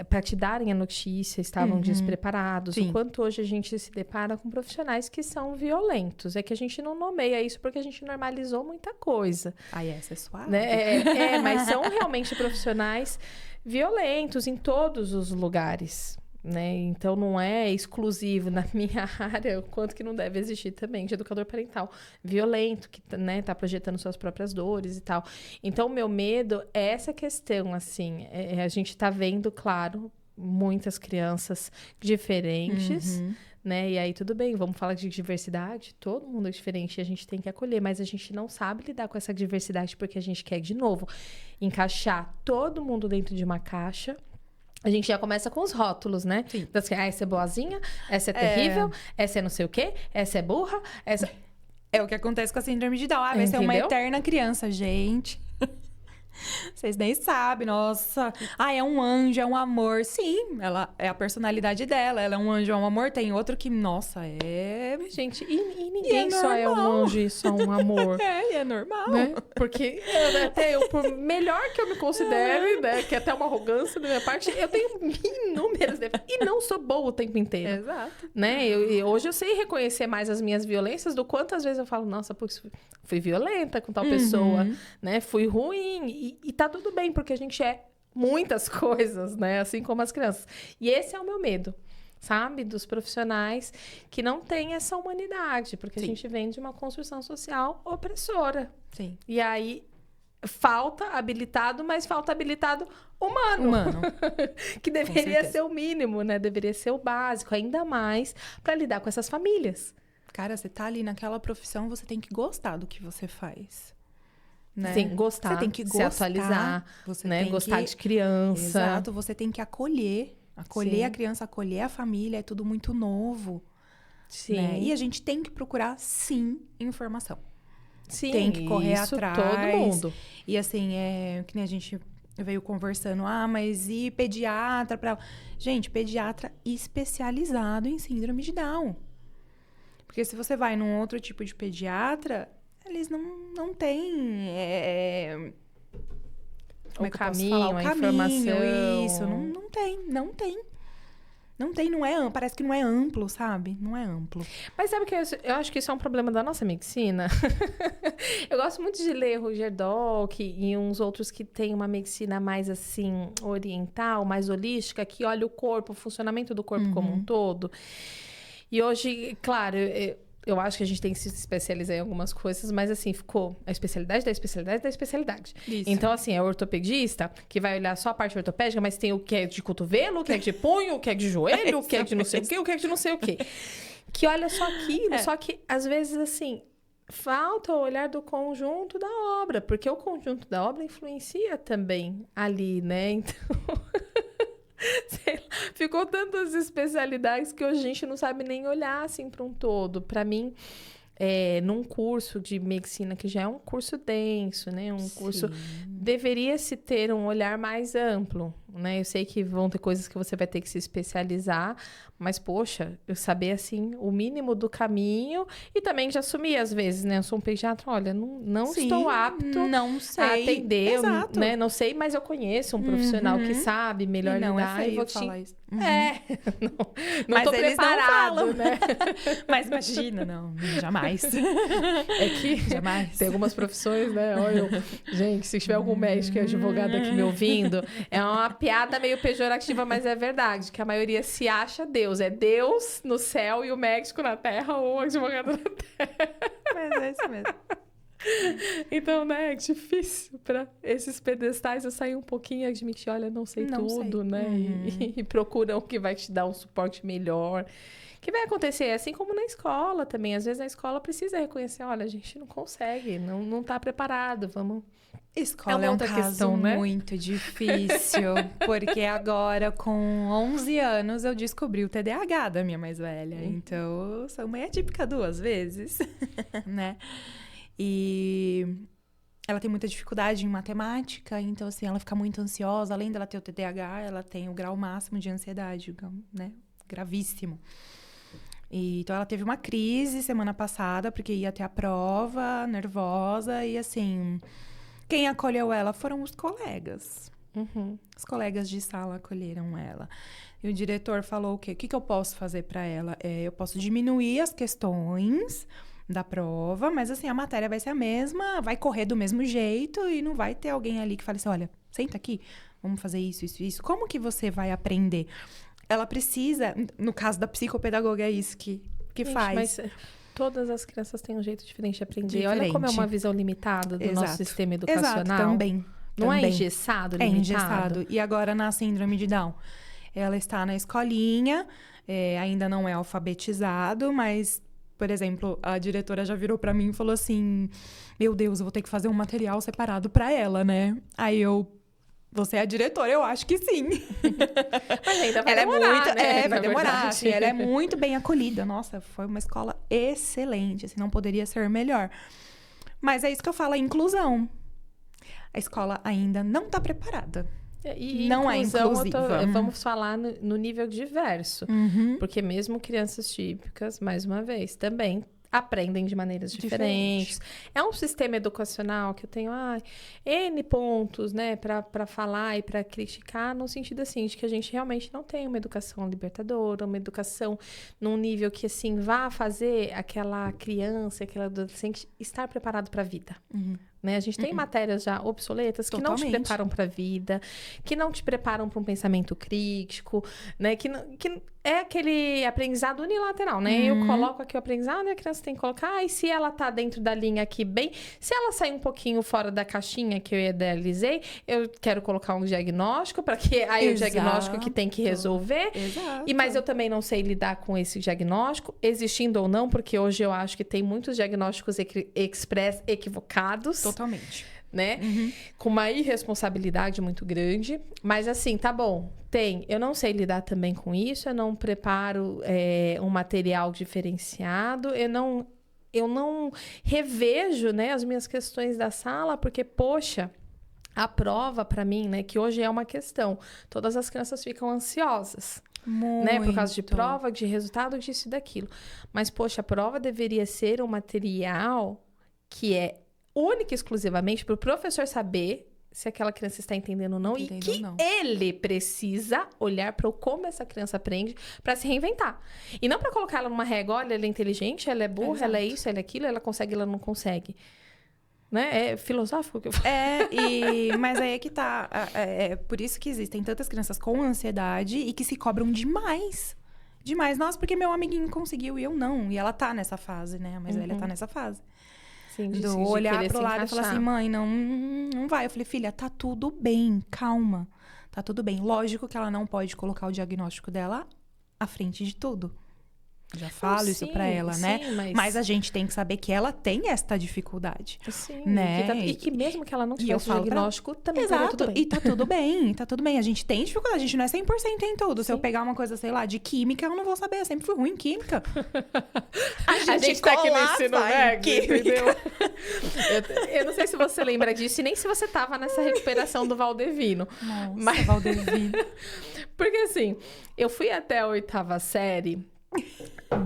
para te darem a notícia, estavam despreparados, o quanto hoje a gente se depara com profissionais que são violentos. É que a gente não nomeia isso porque a gente normalizou muita coisa. Ai, essa é suave. Né? Mas são realmente profissionais violentos em todos os lugares. Né? Então, não é exclusivo na minha área, o quanto que não deve existir também de educador parental violento, que, né, tá projetando suas próprias dores e tal. Então, o meu medo é essa questão, assim, a gente tá vendo, claro, muitas crianças diferentes, né? E aí, tudo bem, vamos falar de diversidade, todo mundo é diferente e a gente tem que acolher, mas a gente não sabe lidar com essa diversidade porque a gente quer, de novo, encaixar todo mundo dentro de uma caixa. A gente já começa com os rótulos, né? Sim. Então, assim, essa é boazinha, essa é terrível, essa é não sei o quê, essa é burra, essa... É o que acontece com a síndrome de Down. Vai ser uma eterna criança, gente. Vocês nem sabem, nossa. É um anjo, é um amor. Sim, ela é a personalidade dela. Ela é um anjo, é um amor. Tem outro que, nossa, é... Gente, e ninguém só é um anjo e só um amor. E é normal. Né? Porque até eu, por melhor que eu me considere, né, que é até uma arrogância da minha parte, eu tenho inúmeras defeitos. E não sou boa o tempo inteiro. Exato. Né? Hoje eu sei reconhecer mais as minhas violências do quanto às vezes eu falo, nossa, putz, fui violenta com tal pessoa, né? Fui ruim. E tá tudo bem, porque a gente é muitas coisas, né? Assim como as crianças. E esse é o meu medo, sabe? Dos profissionais que não têm essa humanidade. Porque a gente vem de uma construção social opressora. Sim. E aí, falta habilitado, mas falta habilitado humano. Que deveria ser o mínimo, né? Deveria ser o básico. Ainda mais para lidar com essas famílias. Cara, você tá ali naquela profissão, você tem que gostar do que você faz. Né? Sim, gostar, você tem que se atualizar, você né? tem Gostar de criança. Exato, você tem que acolher a criança, acolher a família, é tudo muito novo. Sim. Né? E a gente tem que procurar, sim, informação. Sim, tem que correr atrás. Todo mundo. E assim, que nem a gente veio conversando, mas e pediatra para... Gente, pediatra especializado em síndrome de Down. Porque se você vai num outro tipo de pediatra, eles não têm o caminho, a informação. Isso, não tem. Não tem, não é, parece que não é amplo, sabe? Não é amplo. Mas sabe que eu acho que isso é um problema da nossa medicina? Eu gosto muito de ler Roger Dock e uns outros que têm uma medicina mais, assim, oriental, mais holística, que olha o corpo, o funcionamento do corpo como um todo. E hoje, claro, eu acho que a gente tem que se especializar em algumas coisas, mas assim, ficou a especialidade da especialidade da especialidade. Isso. Então, assim, é o ortopedista que vai olhar só a parte ortopédica, mas tem o que é de cotovelo, o que é de punho, o que é de joelho, o que é de não sei o quê, o que é de não sei o quê. Que olha só aquilo, só que às vezes, assim, falta o olhar do conjunto da obra, porque o conjunto da obra influencia também ali, né? Então... Sei lá, ficou tantas especialidades que hoje a gente não sabe nem olhar assim para um todo. Para mim, num curso de medicina, que já é um curso denso, né? Curso deveria se ter um olhar mais amplo, né? Eu sei que vão ter coisas que você vai ter que se especializar, mas, poxa, eu saber, assim, o mínimo do caminho e também já assumir, às vezes, né? Eu sou um pediatra, olha, não estou apto a atender, né? Não sei, mas eu conheço um profissional que sabe melhor lidar. Não é feio eu falar isso. Não tô preparado, né? Mas imagina, não, jamais. É que jamais. Tem algumas profissões, né? Olha, gente, se tiver algum médico e advogado aqui me ouvindo, é uma piada meio pejorativa, mas é verdade, que a maioria se acha Deus. É Deus no céu e o médico na terra ou o advogado na terra. Mas é isso mesmo. Então, né, é difícil para esses pedestais eu sair um pouquinho e admitir, olha, não sei tudo, né? E procura o que vai te dar um suporte melhor. Que vai acontecer assim como na escola também. Às vezes a escola precisa reconhecer, olha, a gente não consegue, não tá preparado, vamos... Escola é um caso questão, né? Muito difícil, porque agora com 11 anos eu descobri o TDAH da minha mais velha. Então, eu sou mãe atípica 2 vezes, né? E ela tem muita dificuldade em matemática, então assim, ela fica muito ansiosa. Além dela ter o TDAH, ela tem o grau máximo de ansiedade, né? Gravíssimo. Então, ela teve uma crise semana passada, porque ia ter a prova, nervosa, e assim... Quem acolheu ela foram os colegas. Os colegas de sala acolheram ela. E o diretor falou o quê? O que eu posso fazer para ela? Eu posso diminuir as questões da prova, mas assim, a matéria vai ser a mesma, vai correr do mesmo jeito e não vai ter alguém ali que fale assim, olha, senta aqui, vamos fazer isso, isso, isso. Como que você vai aprender? Ela precisa, no caso da psicopedagoga, é isso que faz. Mas todas as crianças têm um jeito diferente de aprender. Olha como é uma visão limitada do nosso sistema educacional. Exato, também. Não é engessado, limitado? É engessado. E agora, na síndrome de Down, ela está na escolinha, ainda não é alfabetizado, mas, por exemplo, a diretora já virou pra mim e falou assim, meu Deus, eu vou ter que fazer um material separado pra ela, né? Aí você é a diretora? Eu acho que sim. Mas ainda vai demorar, né? Vai demorar. Assim, ela é muito bem acolhida. Nossa, foi uma escola excelente. Assim, não poderia ser melhor. Mas é isso que eu falo, a inclusão. A escola ainda não está preparada. E não inclusão, é inclusiva. Vamos falar no nível diverso. Porque mesmo crianças típicas, mais uma vez, também aprendem de maneiras diferentes. É um sistema educacional que eu tenho N pontos, né, para falar e para criticar, no sentido assim, de que a gente realmente não tem uma educação libertadora, uma educação num nível que, assim, vá fazer aquela criança, aquele adolescente estar preparado para a vida. Né? A gente tem matérias já obsoletas que não te preparam para a vida, que não te preparam para um pensamento crítico, né? Que é aquele aprendizado unilateral, né? Eu coloco aqui o aprendizado e a criança tem que colocar, e se ela tá dentro da linha aqui bem, se ela sair um pouquinho fora da caixinha que eu idealizei, eu quero colocar um diagnóstico, para que aí o diagnóstico que tem que resolver. Mas eu também não sei lidar com esse diagnóstico, existindo ou não, porque hoje eu acho que tem muitos diagnósticos express equivocados. Totalmente. Né? Com uma irresponsabilidade muito grande. Mas assim, tá bom, eu não sei lidar também com isso, eu não preparo um material diferenciado, eu não revejo, né, as minhas questões da sala, porque, poxa, a prova para mim, né, que hoje é uma questão, todas as crianças ficam ansiosas. Né, por causa de prova, de resultado, disso e daquilo. Mas, poxa, a prova deveria ser um material que é única e exclusivamente para o professor saber se aquela criança está entendendo ou não, ele precisa olhar para como essa criança aprende para se reinventar. E não para colocar ela numa régua, olha, ela é inteligente, ela é burra, ela é isso, ela é aquilo, ela consegue, ela não consegue. Né? É filosófico que eu falo. Mas aí é que tá. É por isso que existem tantas crianças com ansiedade e que se cobram demais. Demais. Nossa, porque meu amiguinho conseguiu e eu não. E ela tá nessa fase, né? A mais velha tá nessa fase. Sim, de olhar pro lado e falar assim, mãe, não vai. Eu falei, filha, tá tudo bem, calma. Tá tudo bem. Lógico que ela não pode colocar o diagnóstico dela à frente de tudo. Já falo isso pra ela, né? Mas a gente tem que saber que ela tem esta dificuldade. Sim, né? E que mesmo que ela não tivesse o diagnóstico, também tá tudo bem. E tá tudo bem, tá tudo bem. A gente tem dificuldade, a gente não é 100% em tudo. Se eu pegar uma coisa, sei lá, de química, eu não vou saber. Eu sempre fui ruim em química. A gente tá aqui no ensino médio, entendeu? Eu não sei se você lembra disso, e nem se você tava nessa recuperação do Valdevino. Nossa, Valdevino. Porque assim, eu fui até a 8ª série...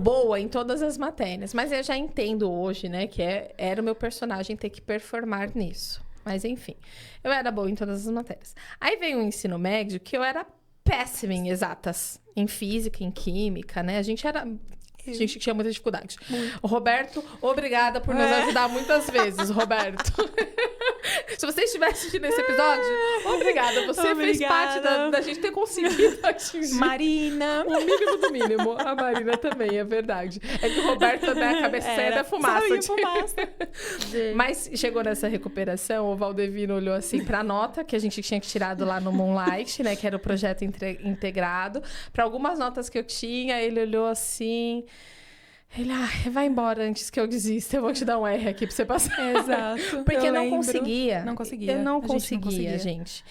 boa em todas as matérias, mas eu já entendo hoje, né, que era o meu personagem ter que performar nisso. Mas enfim, eu era boa em todas as matérias. Aí veio o ensino médio que eu era péssima em exatas, em física, em química, né? A gente era A gente tinha muita dificuldade. O Roberto, obrigada por nos ajudar muitas vezes, Roberto. Se você estiver assistindo esse episódio, obrigada. Você fez parte da gente ter conseguido atingir. Marina. O mínimo do mínimo. A Marina também, é verdade. É que o Roberto, né, a cabeça saia da fumaça. Mas chegou nessa recuperação, o Valdevino olhou assim pra nota que a gente tinha tirado lá no Moonlight, né? Que era o projeto integrado. Para algumas notas que eu tinha, ele olhou assim... Ele, vai embora antes que eu desista. Eu vou te dar um R aqui pra você passar. Exato. Porque eu não conseguia. Não conseguia. Eu não conseguia, gente.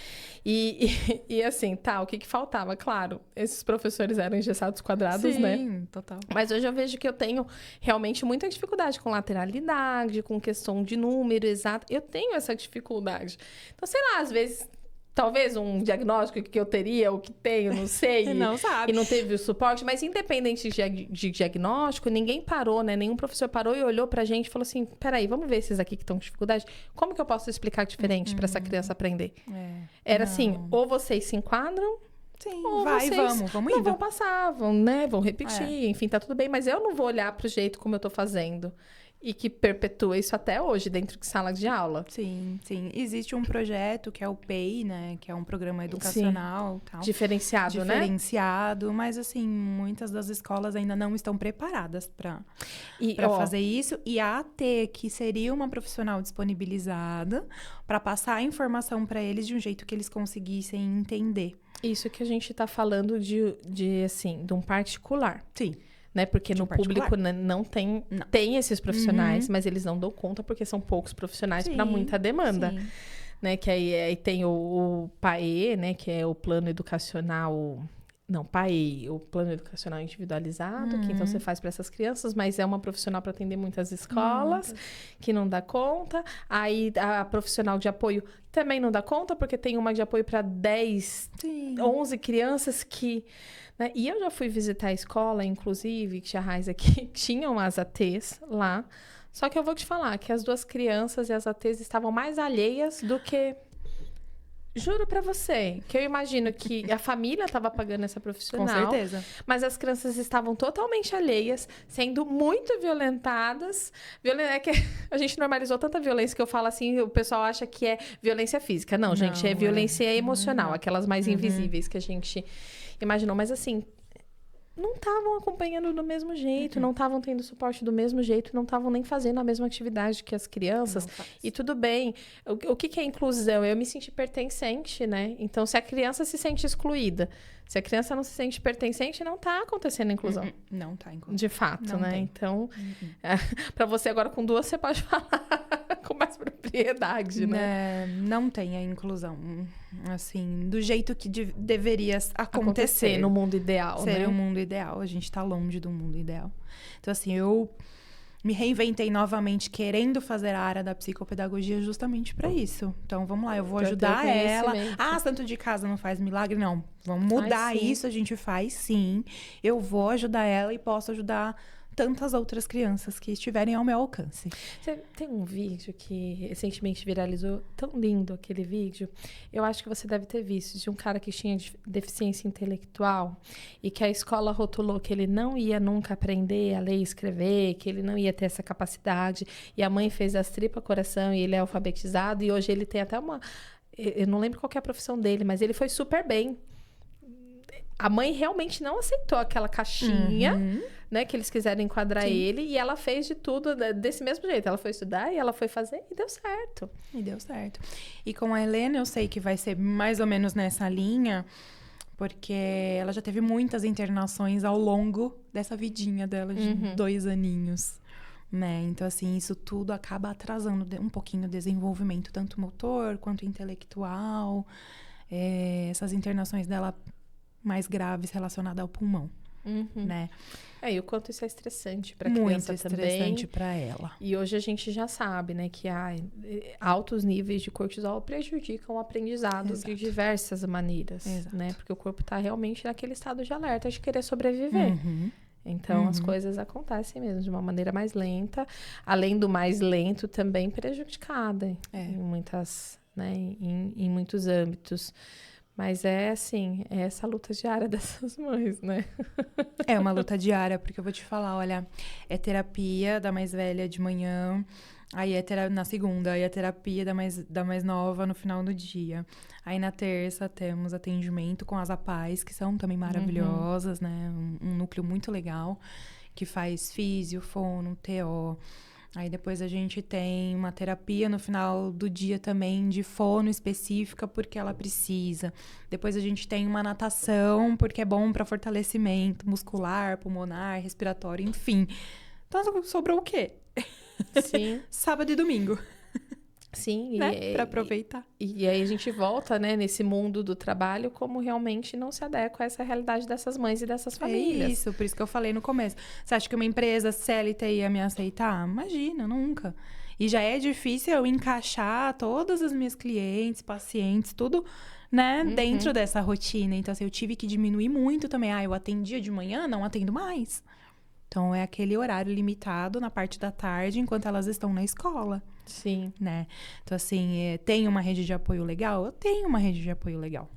E assim, o que faltava? Claro, esses professores eram engessados quadrados, né? Sim, total. Mas hoje eu vejo que eu tenho realmente muita dificuldade com lateralidade, com questão de número exato. Eu tenho essa dificuldade. Então, sei lá, às vezes... Talvez um diagnóstico que eu teria, ou que tenho, não sei. Não sabe. E não teve o suporte. Mas independente de diagnóstico, ninguém parou, né? Nenhum professor parou e olhou pra gente e falou assim, peraí, vamos ver esses aqui que estão com dificuldade. Como que eu posso explicar diferente pra essa criança aprender? Era assim, ou vocês se enquadram, sim, ou vamos não indo. Vão passar, vão repetir. Enfim, tá tudo bem. Mas eu não vou olhar pro jeito como eu tô fazendo. E que perpetua isso até hoje, dentro de sala de aula. Sim, sim. Existe um projeto que é o PEI, né? Que é um programa educacional. Tal, diferenciado, né? Diferenciado, mas assim, muitas das escolas ainda não estão preparadas para fazer isso. E a AT, que seria uma profissional disponibilizada para passar a informação para eles de um jeito que eles conseguissem entender. Isso que a gente está falando de um particular. Sim. Né? Porque no público não tem esses profissionais, mas eles não dão conta porque são poucos profissionais para muita demanda. Sim. Né? Que aí tem o PAE, né? Que é o plano educacional... Não, PAE, o plano educacional individualizado, que então você faz para essas crianças, mas é uma profissional para atender muitas escolas, que não dá conta. Aí a profissional de apoio também não dá conta, porque tem uma de apoio para 10, 11 crianças que... Né? E eu já fui visitar a escola, inclusive, que a Raiz aqui tinham as ATs lá. Só que eu vou te falar que as duas crianças e as ATs estavam mais alheias do que... Juro pra você, que eu imagino que a família estava pagando essa profissional. Com certeza. Mas as crianças estavam totalmente alheias, sendo muito violentadas. É que a gente normalizou tanta violência que eu falo assim, o pessoal acha que é violência física. Não, gente, é violência emocional, aquelas mais invisíveis que a gente imaginou. Mas assim, não estavam acompanhando do mesmo jeito, não estavam tendo suporte do mesmo jeito, não estavam nem fazendo a mesma atividade que as crianças. E tudo bem. O que é inclusão? Eu me senti pertencente, né? Então, se a criança se sente excluída, se a criança não se sente pertencente, não está acontecendo a inclusão. Não está inclusão. De fato, não né? Tem. Então, para você agora com duas, você pode falar com mais propriedade, né? Não tem a inclusão, assim, do jeito que deveria acontecer. No mundo ideal, né? Seria um mundo ideal, a gente está longe do mundo ideal. Então, assim, eu me reinventei novamente querendo fazer a área da psicopedagogia justamente para isso. Então, vamos lá, eu vou ajudar ela. Santo de casa não faz milagre? Não, vamos mudar isso, a gente faz sim. Eu vou ajudar ela e posso ajudar tantas outras crianças que estiverem ao meu alcance. Tem um vídeo que recentemente viralizou, tão lindo aquele vídeo. Eu acho que você deve ter visto, de um cara que tinha deficiência intelectual e que a escola rotulou que ele não ia nunca aprender a ler e escrever, que ele não ia ter essa capacidade. E a mãe fez as tripas coração e ele é alfabetizado e hoje ele tem até uma... Eu não lembro qual que é a profissão dele, mas ele foi super bem. A mãe realmente não aceitou aquela caixinha, né? Que eles quiseram enquadrar ele. E ela fez de tudo desse mesmo jeito. Ela foi estudar e ela foi fazer e deu certo. E com a Helena, eu sei que vai ser mais ou menos nessa linha. Porque ela já teve muitas internações ao longo dessa vidinha dela de 2 aninhos. Né? Então, assim, isso tudo acaba atrasando um pouquinho o desenvolvimento, tanto motor quanto intelectual. Essas internações dela mais graves relacionadas ao pulmão, né? E o quanto isso é estressante para a criança também. Muito estressante para ela. E hoje a gente já sabe, né, que altos níveis de cortisol prejudicam o aprendizado de diversas maneiras, né? Porque o corpo está realmente naquele estado de alerta de querer sobreviver. Então, as coisas acontecem mesmo de uma maneira mais lenta. Além do mais lento, também prejudicada em muitas, né, em muitos âmbitos. Mas é assim, é essa luta diária dessas mães, né? É uma luta diária, porque eu vou te falar, olha, é terapia da mais velha de manhã, aí na segunda, aí é terapia da mais nova no final do dia. Aí na terça temos atendimento com as APAES, que são também maravilhosas, né? Um núcleo muito legal, que faz físio, fono, TO. Aí depois a gente tem uma terapia no final do dia também de fono específica, porque ela precisa. Depois a gente tem uma natação, porque é bom para fortalecimento muscular, pulmonar, respiratório, enfim. Então sobrou o quê? Sim. Sábado e domingo. Sim, né? Para aproveitar. E aí a gente volta, né, nesse mundo do trabalho, como realmente não se adequa a essa realidade dessas mães e dessas famílias. É isso, por isso que eu falei no começo. Você acha que uma empresa CLT ia me aceitar? Imagina, nunca. E já é difícil eu encaixar todas as minhas clientes, pacientes, tudo, né, dentro dessa rotina. Então, assim, eu tive que diminuir muito também. Eu atendia de manhã, não atendo mais. Então, é aquele horário limitado na parte da tarde, enquanto elas estão na escola. Sim. Né? Então, assim, tem uma rede de apoio legal? Eu tenho uma rede de apoio legal.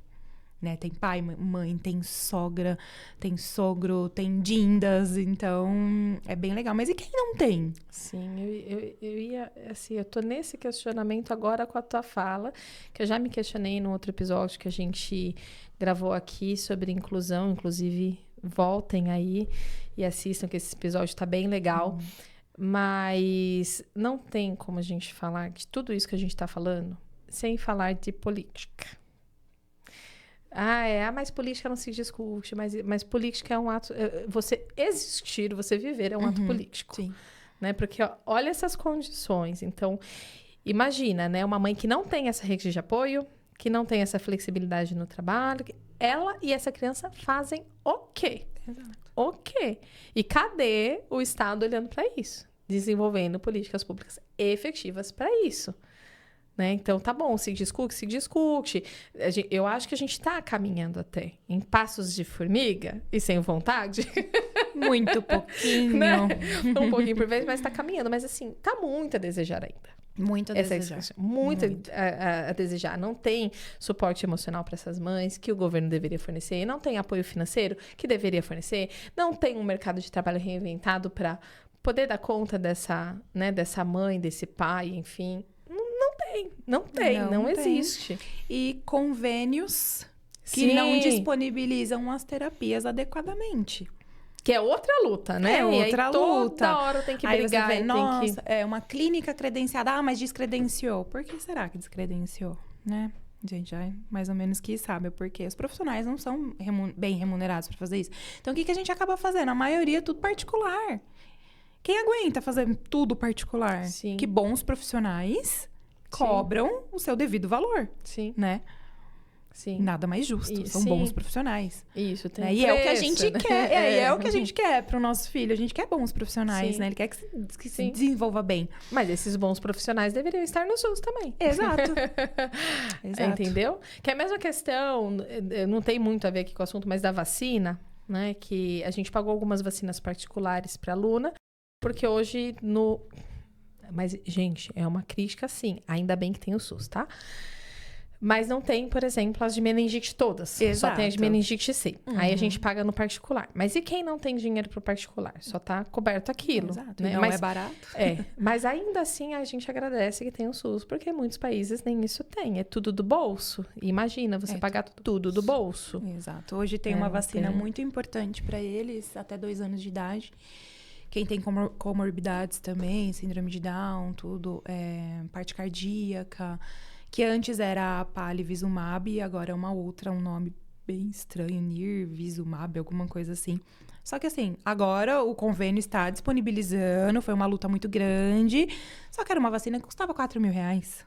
Né? Tem pai, mãe, tem sogra, tem sogro, tem dindas. Então, é bem legal. Mas e quem não tem? Sim, eu ia, assim, eu tô nesse questionamento agora com a tua fala, que eu já me questionei no outro episódio que a gente gravou aqui sobre inclusão, inclusive voltem aí e assistam, que esse episódio tá bem legal. Mas não tem como a gente falar de tudo isso que a gente tá falando sem falar de política. Mas política não se discute, mas política é um ato... Você existir, você viver é um ato político. Sim. Né? Porque olha essas condições. Então, imagina, né? Uma mãe que não tem essa rede de apoio, que não tem essa flexibilidade no trabalho, ela e essa criança fazem o quê? Exato. O quê? E cadê o Estado olhando para isso? Desenvolvendo políticas públicas efetivas para isso. Né? Então, tá bom, se discute. Eu acho que a gente está caminhando até em passos de formiga e sem vontade. Muito pouquinho. Né? Um pouquinho por vez, mas está caminhando. Mas, assim, tá muito a desejar ainda. Muito a desejar. Muito a desejar. Não tem suporte emocional para essas mães que o governo deveria fornecer. Não tem apoio financeiro que deveria fornecer. Não tem um mercado de trabalho reinventado para poder dar conta dessa mãe, desse pai, enfim. Não existe. E convênios que não disponibilizam as terapias adequadamente. Que é outra luta, né? É outra luta. Toda hora tem que brigar. Aí você vê, nossa, é uma clínica credenciada. Mas descredenciou. Por que será que descredenciou, né? Gente, já é mais ou menos que sabe o porquê. Os profissionais não são bem remunerados para fazer isso. Então, o que a gente acaba fazendo? A maioria é tudo particular. Quem aguenta fazer tudo particular? Sim. Que bons profissionais cobram o seu devido valor. Sim. Né? Sim. Nada mais justo. São bons profissionais. Isso, tem preço, e é o que a gente quer. É o que a gente quer para o nosso filho. A gente quer bons profissionais, né? Ele quer que se desenvolva bem. Mas esses bons profissionais deveriam estar no SUS também. Exato. Entendeu? Que é a mesma questão, não tem muito a ver aqui com o assunto, mas da vacina, né? Que a gente pagou algumas vacinas particulares para a Luna, porque hoje Mas, gente, é uma crítica, sim. Ainda bem que tem o SUS, tá? Mas não tem, por exemplo, as de meningite todas. Exato. Só tem as de meningite C. Aí a gente paga no particular. Mas e quem não tem dinheiro pro particular? Só tá coberto aquilo. Exato. Né? Não é barato. Mas ainda assim a gente agradece que tem o SUS, porque muitos países nem isso tem. É tudo do bolso. Imagina você pagar tudo do bolso. Exato. Hoje tem uma vacina muito importante para eles, até 2 anos de idade. Quem tem comorbidades também, síndrome de Down, tudo, parte cardíaca, que antes era a Palivizumab e agora é uma outra, um nome bem estranho, Nirvizumab, alguma coisa assim. Só que assim, agora o convênio está disponibilizando, foi uma luta muito grande, só que era uma vacina que custava R$4.000.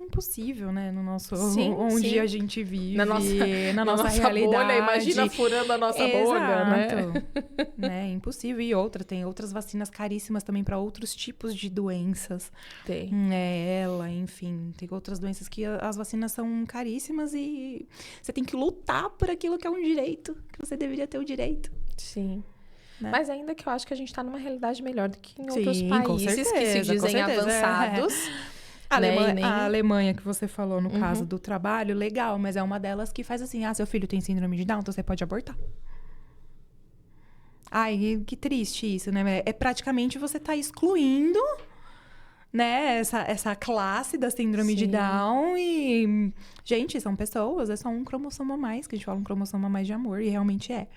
Impossível, né? No nosso... onde a gente vive, na nossa realidade. Bolha, imagina furando a nossa bolha, né? Impossível. E tem outras vacinas caríssimas também para outros tipos de doenças. Tem. Enfim, tem outras doenças que as vacinas são caríssimas e você tem que lutar por aquilo que é um direito, que você deveria ter o direito. Sim. Né? Mas ainda que eu acho que a gente está numa realidade melhor do que em outros países que se dizem avançados. A Alemanha que você falou, no caso do trabalho, legal, mas é uma delas que faz assim, seu filho tem síndrome de Down, então você pode abortar. Ai, que triste isso, né? É praticamente você tá excluindo, né, essa classe da síndrome de Down e... Gente, são pessoas, é só um cromossomo a mais, que a gente fala um cromossomo a mais de amor, e realmente é.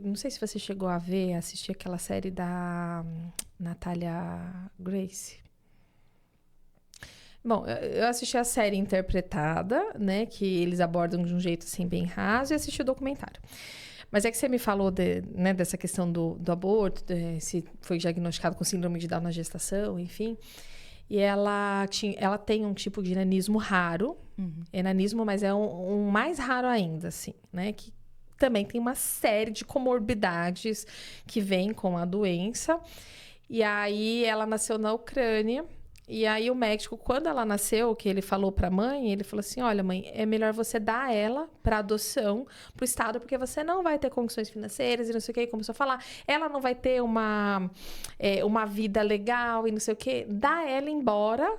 Não sei se você chegou a assistir aquela série da Natália Grace. Bom, eu assisti a série interpretada, né, que eles abordam de um jeito assim bem raso, e assisti o documentário. Mas é que você me falou né, dessa questão do aborto, se foi diagnosticado com síndrome de Down na gestação, enfim. E ela tem um tipo de enanismo raro, enanismo, mas é um mais raro ainda, assim, né? Que também tem uma série de comorbidades que vêm com a doença. E aí ela nasceu na Ucrânia. E aí o médico, quando ela nasceu, que ele falou pra mãe, ele falou assim, olha mãe, é melhor você dar ela pra adoção pro Estado, porque você não vai ter condições financeiras e não sei o que, e começou a falar, ela não vai ter uma vida legal e não sei o que, dá ela embora.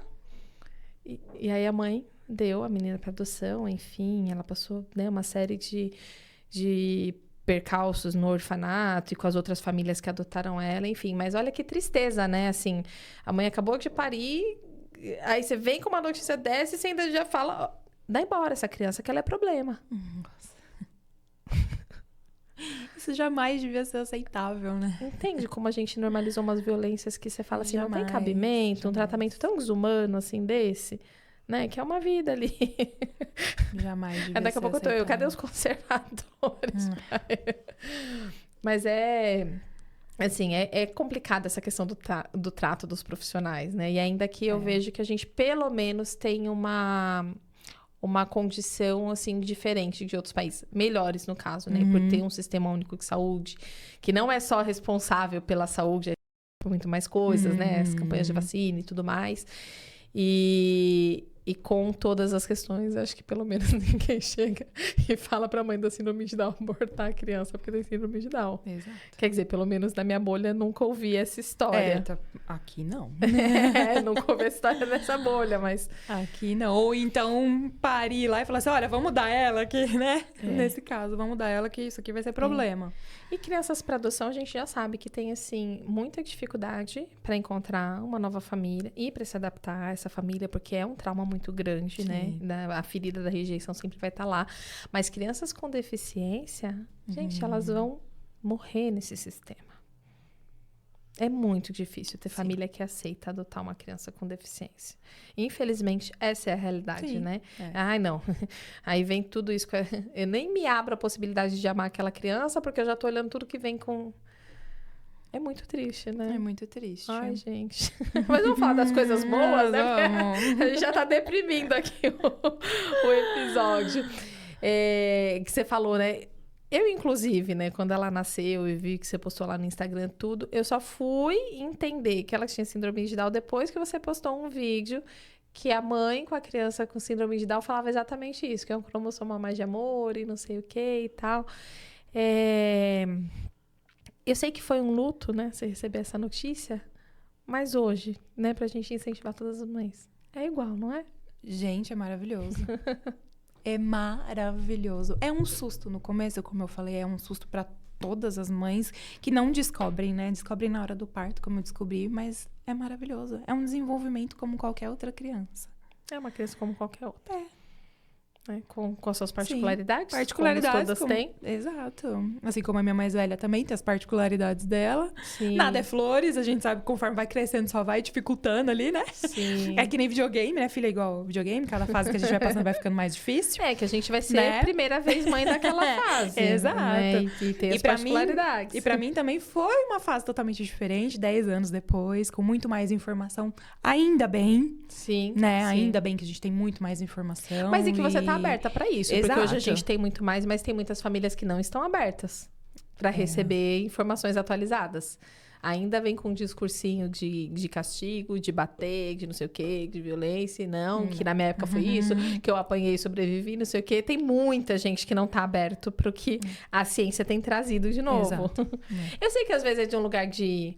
E aí a mãe deu a menina pra adoção, enfim, ela passou, né, uma série de percalços no orfanato e com as outras famílias que adotaram ela, enfim. Mas olha que tristeza, né? Assim, a mãe acabou de parir, aí você vem com uma notícia dessa e você ainda já fala, dá embora essa criança, que ela é problema. Nossa. Isso jamais devia ser aceitável, né? Entende como a gente normalizou umas violências que você fala assim, Jamais, não tem cabimento, jamais. Um tratamento tão desumano assim desse, né? Que é uma vida ali. Jamais devia Daqui a pouco cadê os conservadores? Mas assim, é complicada essa questão do trato dos profissionais, né? E ainda que eu vejo que a gente, pelo menos, tem uma condição, assim, diferente de outros países. Melhores, no caso, né? Por ter um sistema único de saúde, que não é só responsável pela saúde, é por muito mais coisas, né? As campanhas de vacina e tudo mais. E com todas as questões, acho que pelo menos ninguém chega e fala pra mãe da síndrome de Down abortar a criança porque tem síndrome de Down. Exato. Quer dizer, pelo menos na minha bolha, nunca ouvi essa história. Aqui não. Nunca ouvi essa história nessa bolha, mas... Aqui não. Ou então parir lá e falar assim, olha, vamos dar ela aqui, né? Nesse caso, vamos dar ela que isso aqui vai ser problema. E crianças para adoção, a gente já sabe que tem, assim, muita dificuldade para encontrar uma nova família e para se adaptar a essa família, porque é um trauma muito grande, né? A ferida da rejeição sempre vai estar lá. Mas crianças com deficiência, gente, elas vão morrer nesse sistema. É muito difícil ter família que aceita adotar uma criança com deficiência. Infelizmente, essa é a realidade, né? Ai, não. Aí vem tudo isso. Eu nem me abro a possibilidade de amar aquela criança, porque eu já tô olhando tudo que vem com... É muito triste, né? É muito triste. Ai, gente. Mas vamos falar das coisas boas, né? A gente já tá deprimindo aqui o episódio. Que você falou, né? Eu, inclusive, né, quando ela nasceu e vi que você postou lá no Instagram tudo, eu só fui entender que ela tinha síndrome de Down depois que você postou um vídeo que a mãe com a criança com síndrome de Down falava exatamente isso, que é um cromossomo a mais de amor e não sei o que e tal. Eu sei que foi um luto, né, você receber essa notícia, mas hoje, né, pra gente incentivar todas as mães, é igual, não é? Gente, é maravilhoso. É maravilhoso. É um susto no começo, como eu falei, é um susto para todas as mães que não descobrem, né? Descobrem na hora do parto, como eu descobri, mas é maravilhoso. É um desenvolvimento como qualquer outra criança. É uma criança como qualquer outra. É. Com as suas particularidades. Sim, particularidades. Como todas têm. Exato. Assim como a minha mais velha também tem as particularidades dela. Sim. Nada é flores, a gente sabe que conforme vai crescendo só vai dificultando ali, né? Sim. É que nem videogame, né, filha? Igual videogame, cada fase que a gente vai passando vai ficando mais difícil. Que a gente vai ser a primeira vez mãe daquela fase. Exato. Né? E ter as particularidades. E pra mim também foi uma fase totalmente diferente, 10 anos depois, com muito mais informação. Ainda bem. Sim. Né? Sim. Ainda bem que a gente tem muito mais informação. Mas que você tá aberta pra isso. Exato. Porque hoje a gente tem muito mais, mas tem muitas famílias que não estão abertas pra receber informações atualizadas. Ainda vem com um discursinho de castigo, de bater, de não sei o quê, de violência. Não, que na minha época foi isso, que eu apanhei e sobrevivi, não sei o quê. Tem muita gente que não tá aberto pro que a ciência tem trazido de novo. Exato. Eu sei que às vezes é de um lugar de...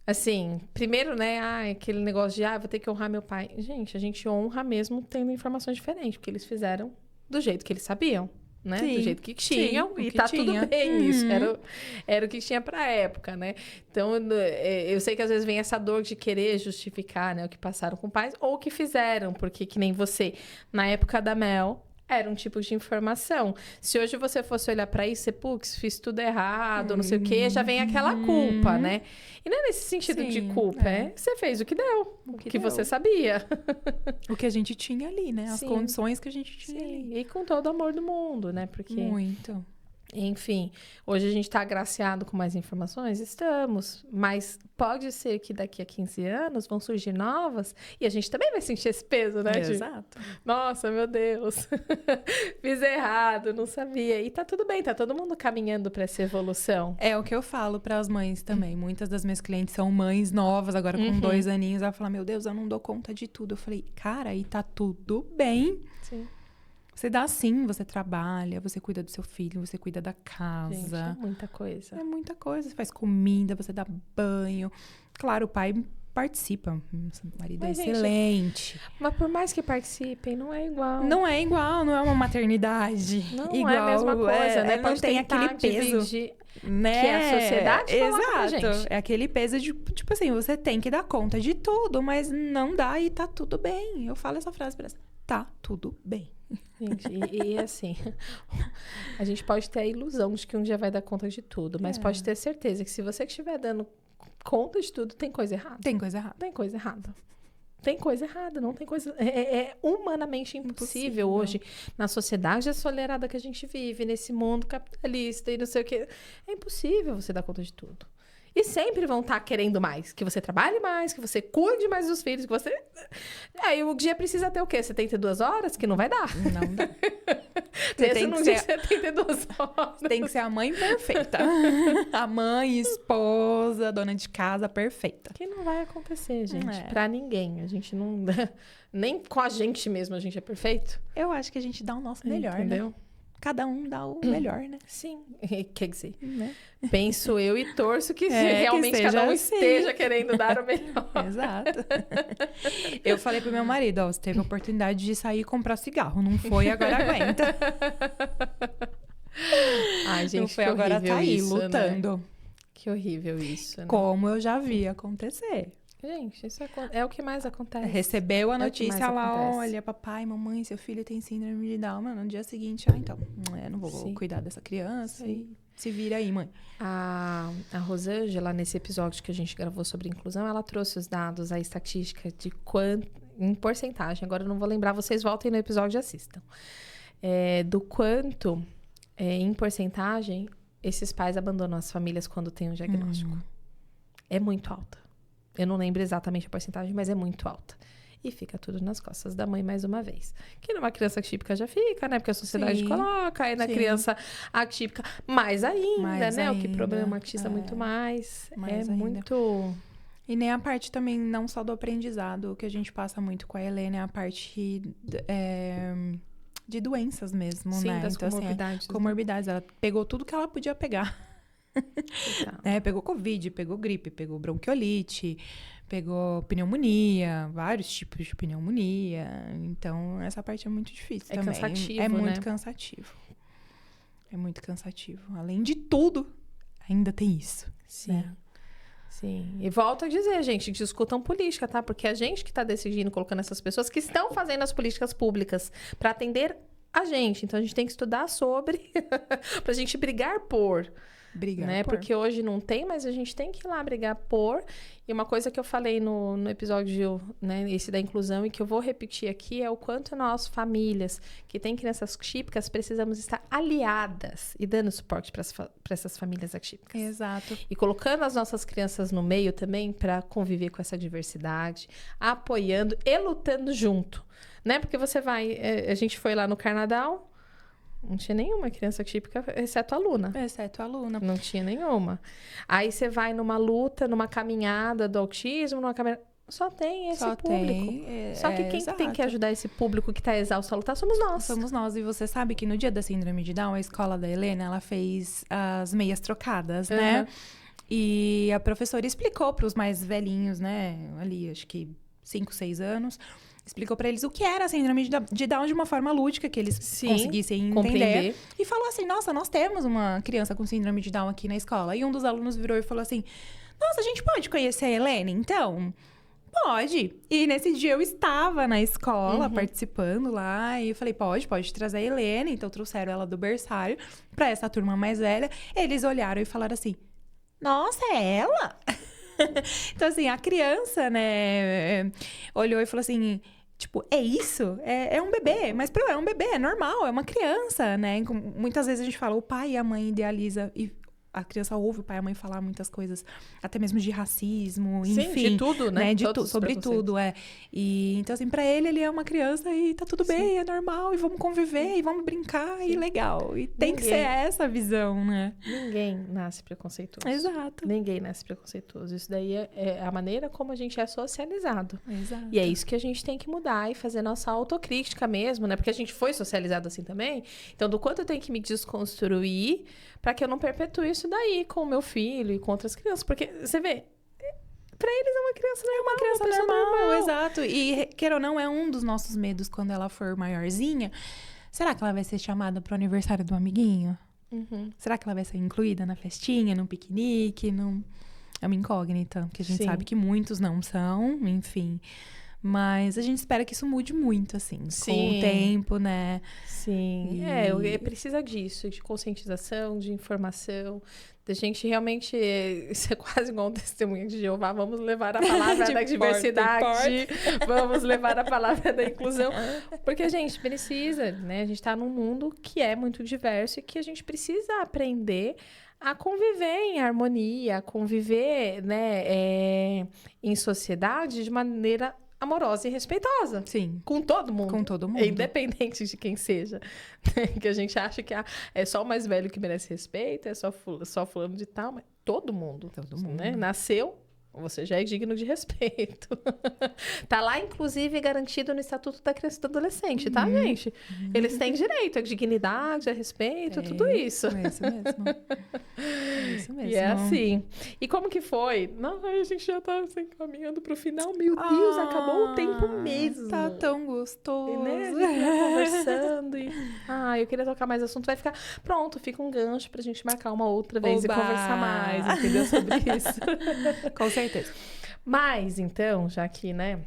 Assim, primeiro, né, aquele negócio de, vou ter que honrar meu pai. Gente, a gente honra mesmo tendo informações diferentes, porque eles fizeram do jeito que eles sabiam, né? Sim, do jeito que tinham, sim, e o que tá tinha. tudo bem isso. Era o que tinha pra época, né? Então, eu sei que às vezes vem essa dor de querer justificar, né, o que passaram com pais, ou o que fizeram, porque que nem você, na época da Mel, era um tipo de informação. Se hoje você fosse olhar pra isso, você, putz, fiz tudo errado, não sei o quê, já vem aquela culpa, né? E não é nesse sentido de Sim, culpa, você fez o que deu, o que deu. você sabia. O que a gente tinha ali, né? As Sim. condições que a gente tinha ali. Sim, e com todo o amor do mundo, né? Porque, Muito. enfim, hoje a gente tá agraciado com mais informações? Estamos, mas pode ser que daqui a 15 anos vão surgir novas e a gente também vai sentir esse peso, né? Exato. Nossa, meu Deus, fiz errado, não sabia. E tá tudo bem, tá todo mundo caminhando para essa evolução. É o que eu falo para as mães também. Muitas das minhas clientes são mães novas, agora com 2 aninhos. Ela fala, meu Deus, eu não dou conta de tudo. Eu falei, cara, e tá tudo bem. Sim. Você dá sim, você trabalha, você cuida do seu filho, você cuida da casa. Gente, é muita coisa. É muita coisa. Você faz comida, você dá banho. Claro, o pai participa. Meu marido é excelente. Mas por mais que participem, não é igual. Não é igual, não é uma maternidade. Não igual, é a mesma coisa, né? Não Pode tem aquele peso. Né? Que a sociedade coloca pra gente. É aquele peso de, tipo assim, você tem que dar conta de tudo, mas não dá e tá tudo bem. Eu falo essa frase pra ela. Tá tudo bem. Gente, e assim, a gente pode ter a ilusão de que um dia vai dar conta de tudo, mas pode ter certeza que se você estiver dando conta de tudo, tem coisa errada. Tem coisa errada. Tem coisa errada. Tem coisa errada, não tem coisa... É humanamente impossível hoje, na sociedade acelerada que a gente vive, nesse mundo capitalista e não sei o quê. É impossível você dar conta de tudo. E sempre vão estar querendo mais. Que você trabalhe mais, que você cuide mais dos filhos, que você... Aí o dia precisa ter o quê? 72 horas? Que não vai dar. Não dá. Você tem que ser 72 horas. Tem que ser a mãe perfeita. A mãe, esposa, dona de casa perfeita. Que não vai acontecer, gente. Pra ninguém. A gente não... Nem com a gente mesmo a gente é perfeito. Eu acho que a gente dá o nosso melhor, entendeu? né? Cada um dá o melhor, né? Sim. Quer dizer, Né? penso eu e torço que realmente que cada um assim. esteja querendo dar o melhor. Exato. Eu falei pro meu marido, ó, você teve a oportunidade de sair e comprar cigarro. Não foi, agora aguenta. Ai, gente, não foi, que agora horrível tá aí, isso, lutando. Né? Que horrível isso, né? Como eu já vi acontecer. Gente, isso é o que mais acontece. Recebeu a notícia lá, acontece. olha, papai, mamãe, seu filho tem síndrome de Down. Mano, no dia seguinte, então, não vou cuidar dessa criança e se vira aí, mãe. A Rosângela, nesse episódio que a gente gravou sobre inclusão, ela trouxe os dados, a estatística de quanto, em porcentagem, agora eu não vou lembrar, vocês voltem no episódio e assistam, do quanto, em porcentagem, esses pais abandonam as famílias quando tem um diagnóstico. É muito alta. Eu não lembro exatamente a porcentagem, mas é muito alta. E fica tudo nas costas da mãe mais uma vez. Que numa criança atípica já fica, né? Porque a sociedade coloca. Aí na criança atípica, mais ainda, né? O que problema atiça muito mais. É muito... E nem a parte também, não só do aprendizado, o que a gente passa muito com a Helena, é a parte de doenças mesmo, né? Das então, comorbidades. Assim, comorbidades. Ela pegou tudo que ela podia pegar. Pegou Covid, pegou gripe, pegou bronquiolite, pegou pneumonia, vários tipos de pneumonia. Então, essa parte é muito difícil também. Cansativo, é muito né? cansativo. É muito cansativo. Além de tudo, ainda tem isso. Sim. Né? Sim. E volto a dizer, gente, discutam política, tá? Porque a gente que tá decidindo, colocando essas pessoas que estão fazendo as políticas públicas para atender a gente. Então, a gente tem que estudar sobre pra gente brigar por... né? Porque hoje não tem, mas a gente tem que ir lá brigar por. E uma coisa que eu falei no episódio, né, esse da inclusão, e que eu vou repetir aqui, é o quanto nós, famílias que têm crianças atípicas, precisamos estar aliadas e dando suporte para essas famílias atípicas. Exato. E colocando as nossas crianças no meio também para conviver com essa diversidade, apoiando e lutando junto. Né? Porque você vai... a gente foi lá no Carnaval... Não tinha nenhuma criança atípica, exceto a Luna. Exceto a Luna. Não tinha nenhuma. Aí você vai numa luta, numa caminhada do autismo, numa caminhada... Só tem esse público. Só que quem tem que ajudar esse público que está exausto a lutar somos nós. Somos nós. E você sabe que no dia da síndrome de Down, a escola da Helena, ela fez as meias trocadas, né? E a professora explicou para os mais velhinhos, né? Ali, acho que 5, 6 anos. Explicou para eles o que era a síndrome de Down de uma forma lúdica, que eles conseguissem entender. Compreender. E falou assim, nossa, nós temos uma criança com síndrome de Down aqui na escola. E um dos alunos virou e falou assim, nossa, a gente pode conhecer a Helene, então? Pode. E nesse dia eu estava na escola, participando lá, e eu falei, pode trazer a Helene. Então trouxeram ela do berçário para essa turma mais velha. Eles olharam e falaram assim, nossa, é ela? Então, assim, a criança, né, olhou e falou assim, tipo, é isso? É um bebê, mas é um bebê, é normal, é uma criança, né? Muitas vezes a gente fala, o pai e a mãe idealiza e a criança ouve o pai e a mãe falar muitas coisas, até mesmo de racismo, enfim. Sim, de tudo, né? Sobre tudo, E então, assim, pra ele é uma criança e tá tudo bem, é normal, e vamos conviver, e vamos brincar, e legal. E tem que ser essa visão, né? Ninguém nasce preconceituoso. Exato. Ninguém nasce preconceituoso. Isso daí é a maneira como a gente é socializado. Exato. E é isso que a gente tem que mudar e fazer nossa autocrítica mesmo, né? Porque a gente foi socializado assim também. Então, do quanto eu tenho que me desconstruir para que eu não perpetue isso daí com o meu filho e com outras crianças. Porque, você vê, pra eles é uma criança normal. É uma criança normal, exato. E, queira ou não, é um dos nossos medos quando ela for maiorzinha. Será que ela vai ser chamada pro aniversário do amiguinho? Será que ela vai ser incluída na festinha, no piquenique? É uma incógnita, porque a gente sabe que muitos não são, enfim. Mas a gente espera que isso mude muito, assim, com o tempo, né? Sim. Precisa disso, de conscientização, de informação, da gente realmente ser quase igual um testemunho de Jeová. Vamos levar a palavra da diversidade, vamos levar a palavra da inclusão. Porque a gente precisa, né? A gente tá num mundo que é muito diverso e que a gente precisa aprender a conviver em harmonia, a conviver, né, em sociedade de maneira amorosa e respeitosa. Sim. Com todo mundo. Com todo mundo. Independente de quem seja. Que a gente acha que é só o mais velho que merece respeito, é só fulano de tal, mas todo mundo. Todo mundo. Né? Nasceu, você já é digno de respeito. Tá lá, inclusive, garantido no Estatuto da Criança e do Adolescente, tá, gente? Eles têm direito à dignidade, a respeito, tudo isso. É isso mesmo. É isso mesmo. E é assim. E como que foi? Não, a gente já tá assim, caminhando pro final. Meu Deus, acabou o tempo mesmo. Tá tão gostoso. Né? A gente vai conversando e... eu queria tocar mais assunto. Vai ficar... Pronto, fica um gancho pra gente marcar uma outra vez e conversar mais, entendeu? Sobre isso. Com certeza. Mas, então, já que, né,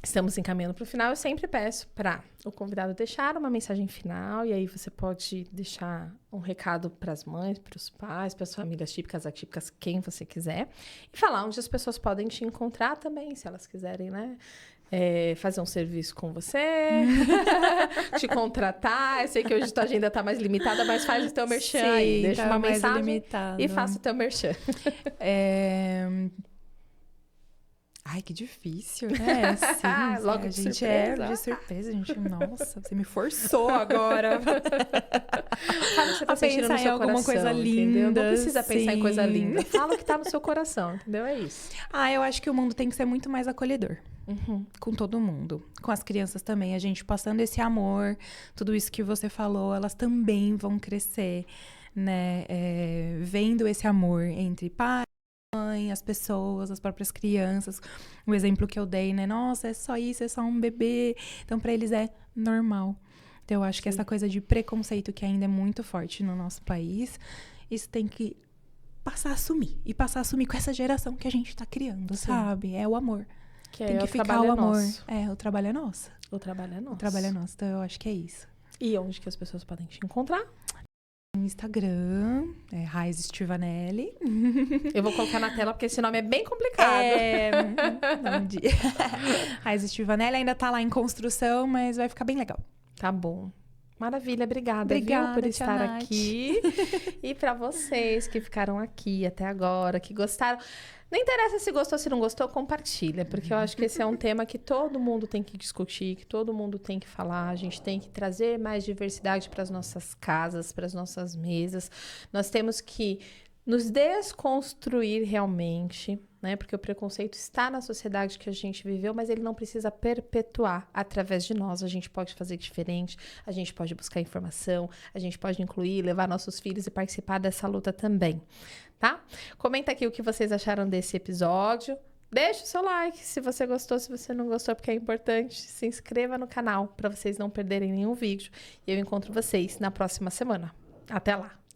estamos encaminhando para o final, eu sempre peço para o convidado deixar uma mensagem final, e aí você pode deixar um recado para as mães, para os pais, para as famílias típicas, atípicas, quem você quiser, e falar onde as pessoas podem te encontrar também, se elas quiserem, né? Fazer um serviço com você, te contratar. Eu sei que hoje tua agenda tá mais limitada, mas faz o teu merchan aí, deixa uma mensagem limitado. E faça o teu merchan. Ai, que difícil, né? Sim, logo a de gente surpresa. De surpresa, gente. Nossa, você me forçou agora. Fala o que você tá sentindo no seu alguma coração, coisa linda. Entendeu? Não precisa pensar em coisa linda. Fala o que tá no seu coração, entendeu? É isso. Eu acho que o mundo tem que ser muito mais acolhedor. Com todo mundo. Com as crianças também. A gente passando esse amor, tudo isso que você falou, elas também vão crescer, né? Vendo esse amor entre pais, mãe, as pessoas, as próprias crianças. O exemplo que eu dei, né? Nossa, é só isso, é só um bebê. Então, para eles é normal. Então, eu acho que essa coisa de preconceito que ainda é muito forte no nosso país, isso tem que passar a assumir. E passar a assumir com essa geração que a gente tá criando, sabe? É o amor. Tem que ficar o amor. O trabalho é nosso. O trabalho é nosso. O trabalho é nosso. Então, eu acho que é isso. E onde que as pessoas podem te encontrar? No Instagram, Raiz Stivanelli. Eu vou colocar na tela porque esse nome é bem complicado. Raiz Stivanelli ainda tá lá em construção, mas vai ficar bem legal. Tá bom. Maravilha, obrigada viu, por estar aqui. E para vocês que ficaram aqui até agora, que gostaram. Não interessa se gostou ou se não gostou, compartilha. Porque eu acho que esse é um tema que todo mundo tem que discutir, que todo mundo tem que falar. A gente tem que trazer mais diversidade para as nossas casas, para as nossas mesas. Nós temos que nos desconstruir realmente, né? Porque o preconceito está na sociedade que a gente viveu, mas ele não precisa perpetuar através de nós. A gente pode fazer diferente, a gente pode buscar informação, a gente pode incluir, levar nossos filhos e participar dessa luta também, tá? Comenta aqui o que vocês acharam desse episódio. Deixa o seu like se você gostou, se você não gostou, porque é importante. Se inscreva no canal para vocês não perderem nenhum vídeo. E eu encontro vocês na próxima semana. Até lá!